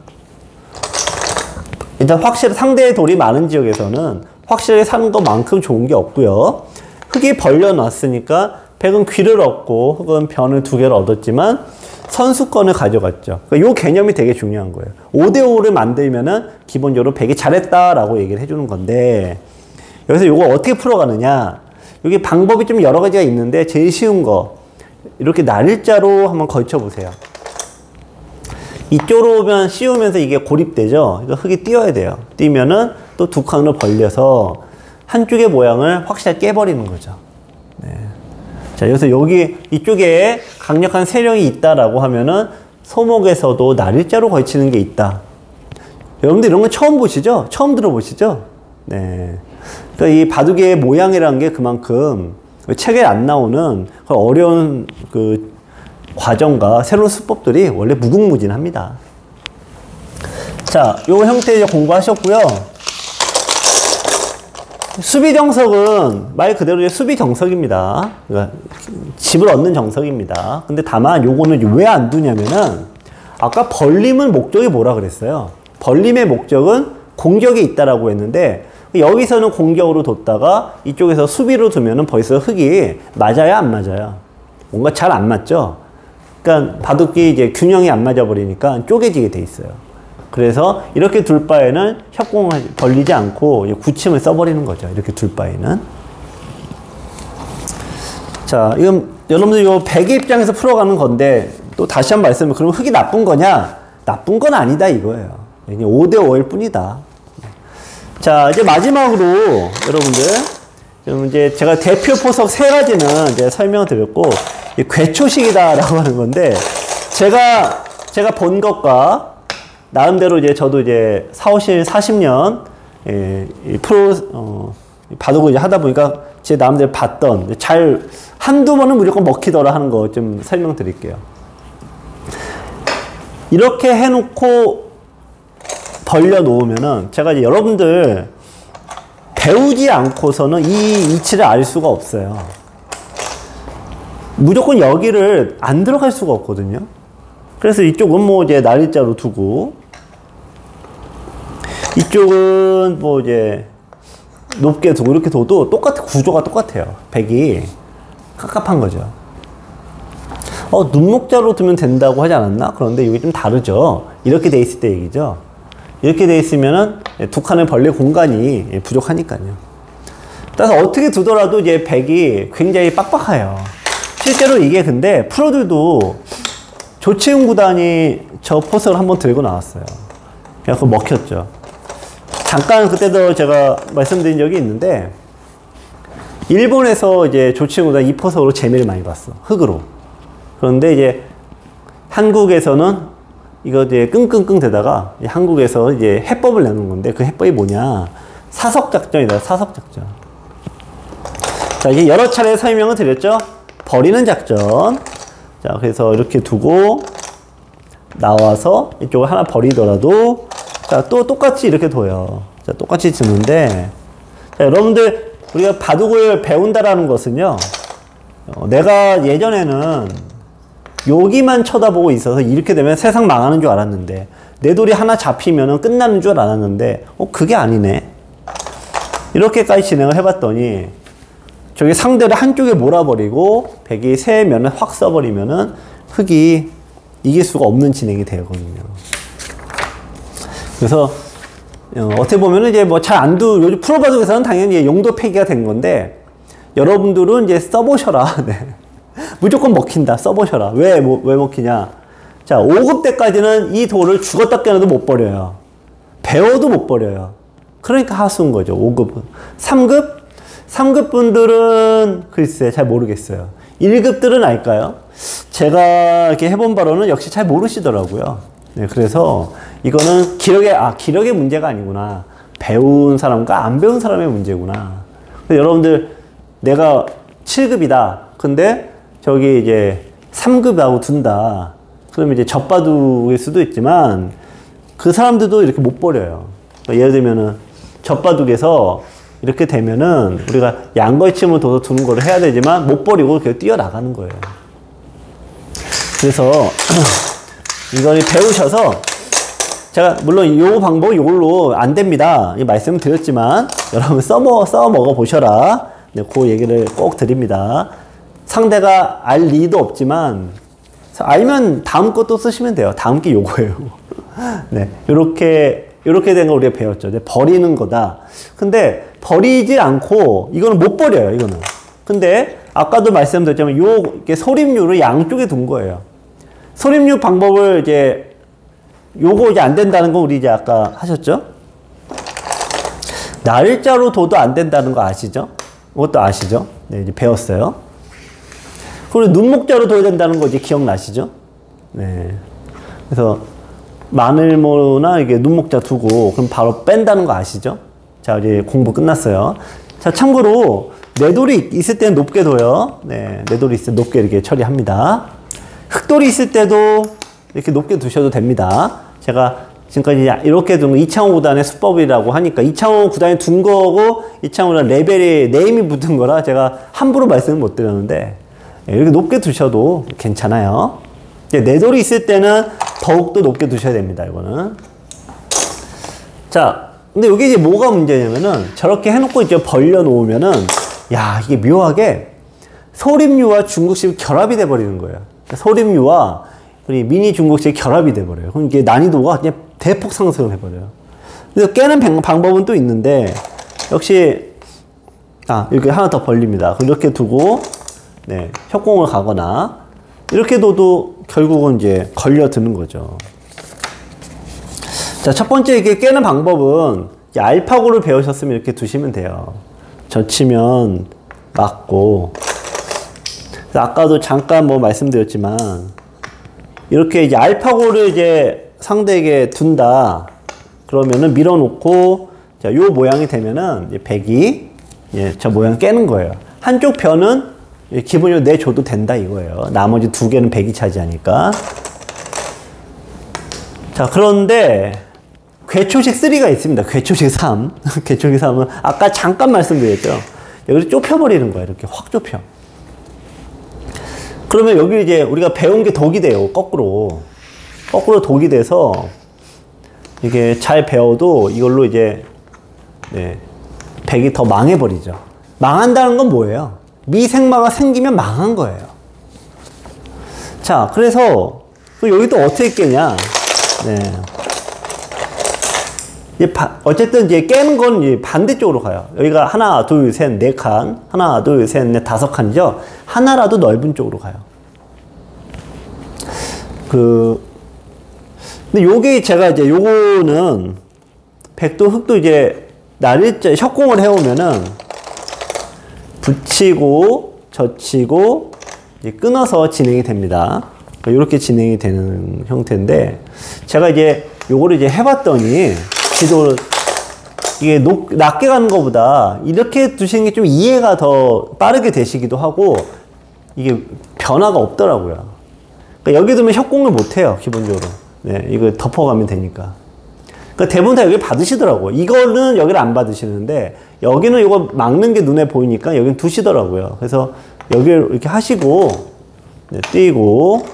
일단 확실히 상대의 돌이 많은 지역에서는 확실히 사는 것만큼 좋은 게 없고요. 흑이 벌려놨으니까 백은 귀를 얻고 흑은 변을 2개를 얻었지만 선수권을 가져갔죠. 그러니까 이 개념이 되게 중요한 거예요. 5대5를 만들면은 기본적으로 백이 잘했다라고 얘기를 해주는 건데, 여기서 이거 어떻게 풀어가느냐. 여기 방법이 좀 여러 가지가 있는데 제일 쉬운 거, 이렇게 날일자로 한번 걸쳐보세요. 이쪽으로 오면 씌우면서 이게 고립되죠. 그러니까 흑이 띄어야 돼요. 띄면은 또 두 칸으로 벌려서 한쪽의 모양을 확실하게 깨버리는 거죠. 네. 자, 그래서 여기 이쪽에 강력한 세력이 있다라고 하면은 소목에서도 날일자로 걸치는 게 있다. 여러분들 이런 거 처음 보시죠? 처음 들어보시죠? 네. 그러니까 이 바둑의 모양이라는 게 그만큼 책에 안 나오는 어려운 그 과정과 새로운 수법들이 원래 무궁무진합니다. 자, 요 형태 이제 공부하셨고요. 수비정석은 말 그대로 수비정석입니다. 그러니까 집을 얻는 정석입니다. 근데 다만 요거는 왜 안 두냐면은, 아까 벌림은 목적이 뭐라 그랬어요? 벌림의 목적은 공격이 있다라고 했는데, 여기서는 공격으로 뒀다가 이쪽에서 수비로 두면은 벌써 흑이 맞아요, 안 맞아요? 뭔가 잘 안 맞죠? 그러니까 바둑이 이제 균형이 안 맞아버리니까 쪼개지게 돼 있어요. 그래서 이렇게 둘 바에는 협공을 벌리지 않고 굳힘을 써버리는 거죠. 이렇게 둘 바에는. 자, 이건 여러분들 요 백의 입장에서 풀어가는 건데, 또 다시 한번 말씀을, 그럼 흑이 나쁜 거냐? 나쁜 건 아니다 이거예요. 5대5일 뿐이다. 자, 이제 마지막으로 여러분들, 지금 이제 제가 대표 포석 3가지는 이제 설명을 드렸고, 궤초식이다라고 하는 건데, 제가 본 것과 나름대로 이제 저도 이제 40년 프로 바둑을 이제 하다 보니까 제 나름대로 봤던, 한두 번은 무조건 먹히더라 하는 거 좀 설명드릴게요. 이렇게 해놓고 벌려 놓으면은 제가 이제 여러분들 배우지 않고서는 이 이치를 알 수가 없어요. 무조건 여기를 안 들어갈 수가 없거든요. 그래서 이쪽은 뭐 이제 날일자로 두고, 이쪽은 뭐 이제 높게 두고, 이렇게 둬도 구조가 똑같아요. 백이 깝깝한 거죠. 눈목자로 두면 된다고 하지 않았나? 그런데 이게 좀 다르죠. 이렇게 돼 있을 때 얘기죠. 이렇게 돼 있으면은 두 칸을 벌릴 공간이 부족하니까요. 따라서 어떻게 두더라도 이제 백이 굉장히 빡빡해요. 실제로 이게 근데 프로들도 조치훈 구단이 저 포석을 한번 들고 나왔어요. 그래서 먹혔죠. 잠깐 그때도 제가 말씀드린 적이 있는데, 일본에서 이제 조치훈 구단 이 포석으로 재미를 많이 봤어. 흙으로. 그런데 이제 한국에서는 이거 이제 끙끙끙 대다가 한국에서 이제 해법을 내는 건데, 그 해법이 뭐냐? 사석작전이다. 사석작전. 자, 이제 여러 차례 설명을 드렸죠? 버리는 작전. 자, 그래서 이렇게 두고 나와서 이쪽을 하나 버리더라도, 자, 또 똑같이 이렇게 둬요. 자, 똑같이 두는데, 자, 여러분들 우리가 바둑을 배운다라는 것은요, 내가 예전에는 여기만 쳐다보고 있어서 이렇게 되면 세상 망하는 줄 알았는데, 내 돌이 하나 잡히면은 끝나는 줄 알았는데, 그게 아니네. 이렇게까지 진행을 해봤더니, 저기 상대를 한쪽에 몰아버리고 백이 세 면을 확 써버리면은 흑이 이길 수가 없는 진행이 되거든요. 그래서 어떻게 보면은 이제 뭐 잘 안 요즘 프로바둑에서는 당연히 용도 폐기가 된 건데, 여러분들은 이제 써보셔라. 네. 무조건 먹힌다. 써보셔라. 왜 먹히냐? 자, 5급 때까지는 이 돌을 죽었다 깨어나도 못 버려요. 배워도 못 버려요. 그러니까 하수인 거죠. 5급은. 3급 분들은 글쎄 잘 모르겠어요. 1급들은 알까요? 제가 이렇게 해본 바로는 역시 잘 모르시더라고요. 네, 그래서 이거는 기력의 문제가 아니구나. 배운 사람과 안 배운 사람의 문제구나. 여러분들, 내가 7급이다. 근데 저기 이제 3급하고 둔다. 그러면 이제 젖바둑일 수도 있지만, 그 사람들도 이렇게 못 버려요. 그러니까 예를 들면은 젖바둑에서 이렇게 되면은 우리가 양걸침을 둬서 두는 거를 해야 되지만 못 버리고 이렇게 뛰어나가는 거예요. 그래서 이걸 배우셔서, 제가 물론 이 방법 이걸로 안 됩니다. 이 말씀을 드렸지만 여러분 써 먹어 보셔라. 네, 그 얘기를 꼭 드립니다. 상대가 알 리도 없지만 알면 다음 것도 쓰시면 돼요. 다음 게 요거예요. 네, 요렇게 된 거 우리가 배웠죠. 버리는 거다. 근데 버리지 않고 이거는 못 버려요. 이거는. 근데 아까도 말씀드렸지만 이렇게 소립류를 양쪽에 둔 거예요. 소립류 방법을 이제 요거 이제 안 된다는 거 우리 이제 아까 하셨죠? 날짜로 둬도 안 된다는 거 아시죠? 그것도 아시죠? 네, 이제 배웠어요. 그리고 눈목자로 둬야 된다는 거 이제 기억나시죠? 네. 그래서 마늘모나 이게 눈목자 두고 그럼 바로 뺀다는 거 아시죠? 자, 이제 공부 끝났어요. 자, 참고로 내 돌이 있을 때는 높게 둬요. 네, 내 돌이 있을 때 높게 이렇게 처리합니다. 흑돌이 있을 때도 이렇게 높게 두셔도 됩니다. 제가 지금까지 이렇게 둔 거 이창호 구단의 수법이라고 하니까 이창호 구단이 둔 거고 이창호 구단 레벨이 네임이 붙은 거라 제가 함부로 말씀을 못 드렸는데, 이렇게 높게 두셔도 괜찮아요. 내 돌이 있을 때는 더욱더 높게 두셔야 됩니다. 이거는. 자, 근데 여기 이제 뭐가 문제냐면은 저렇게 해놓고 이제 벌려 놓으면은, 야, 이게 묘하게 소립류와 중국식이 결합이 돼 버리는 거예요. 소립류와 우리 미니 중국식이 결합이 돼 버려요. 그럼 이게 난이도가 그냥 대폭 상승을 해 버려요. 그래서 깨는 방법은 또 있는데, 역시 이렇게 하나 더 벌립니다. 이렇게 두고 네, 협공을 가거나 이렇게 둬도 결국은 이제 걸려 드는 거죠. 자, 첫 번째 이렇게 깨는 방법은 알파고를 배우셨으면 이렇게 두시면 돼요. 젖히면 맞고. 아까도 잠깐 뭐 말씀드렸지만, 이렇게 이제 알파고를 이제 상대에게 둔다. 그러면은 밀어놓고, 자, 요 모양이 되면은 이제 백이 저 모양 깨는 거예요. 한쪽 편은 기본적으로 내줘도 된다 이거예요. 나머지 두 개는 백이 차지하니까. 자, 그런데 궤초식 3가 있습니다. 궤초식 3. 궤초식 3은 아까 잠깐 말씀드렸죠. 여기를 좁혀버리는 거예요. 이렇게 확 좁혀. 그러면 여기 이제 우리가 배운 게 독이 돼요. 거꾸로. 거꾸로 독이 돼서 이게 잘 배워도 이걸로 이제 네, 백이 더 망해버리죠. 망한다는 건 뭐예요? 미생마가 생기면 망한 거예요. 자, 그래서 여기 또 어떻게 깨냐? 네. 어쨌든 이제 깨는 건 이제 반대쪽으로 가요. 여기가 하나, 둘, 셋, 네 칸. 하나, 둘, 셋, 넷, 5칸이죠? 하나라도 넓은 쪽으로 가요. 근데 요게 제가 이제 요거는 백도 흙도 이제 날일자 협공을 해오면은 붙이고 젖히고 이제 끊어서 진행이 됩니다. 이렇게 진행이 되는 형태인데 제가 이제 요거를 이제 해봤더니 지도를 이게 낮게 가는 것보다 이렇게 두시는 게 좀 이해가 더 빠르게 되시기도 하고 이게 변화가 없더라고요. 그러니까 여기 두면 협공을 못 해요, 기본적으로. 네, 이거 덮어가면 되니까. 그러니까 대부분 다 여기 받으시더라고요. 이거는 여기를 안 받으시는데 여기는 이거 막는 게 눈에 보이니까 여기는 두시더라고요. 그래서 여기를 이렇게 하시고 네, 띄고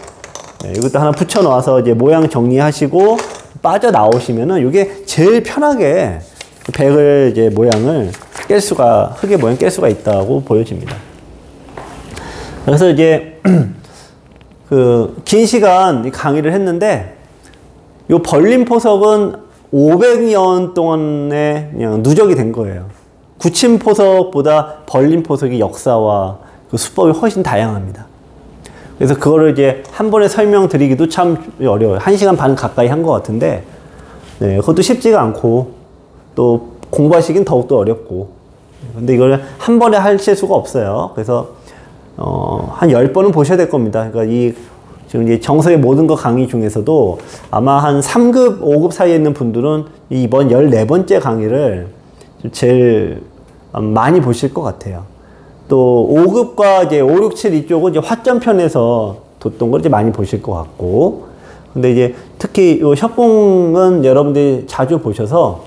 네, 이것도 하나 붙여 놓아서 이제 모양 정리하시고 빠져 나오시면은 이게 제일 편하게 백을 이제 모양을 깰 수가, 흙의 모양 깰 수가 있다고 보여집니다. 그래서 이제 긴 시간 강의를 했는데 요 벌림 포석은 500년 동안에 그냥 누적이 된 거예요. 굳힌 포석보다 벌림 포석의 역사와 그 수법이 훨씬 다양합니다. 그래서 그거를 이제 한 번에 설명드리기도 참 어려워요. 1시간 반 가까이 한 것 같은데, 네, 그것도 쉽지가 않고, 또 공부하시긴 더욱더 어렵고, 근데 이거를 한 번에 하실 수가 없어요. 그래서, 한 10번은 보셔야 될 겁니다. 그러니까 지금 이제 정서의 모든 것 강의 중에서도 아마 한 3급, 5급 사이에 있는 분들은 이번 14번째 강의를 제일 많이 보실 것 같아요. 또 5급과 이제 5, 6, 7 이쪽은 이제 화점편에서 뒀던 걸 이제 많이 보실 것 같고, 근데 이제 특히 요 협공은 여러분들이 자주 보셔서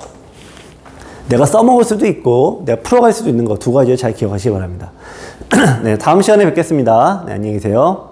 내가 써먹을 수도 있고 내가 풀어갈 수도 있는 거 두 가지 잘 기억하시기 바랍니다. 네, 다음 시간에 뵙겠습니다. 네, 안녕히 계세요.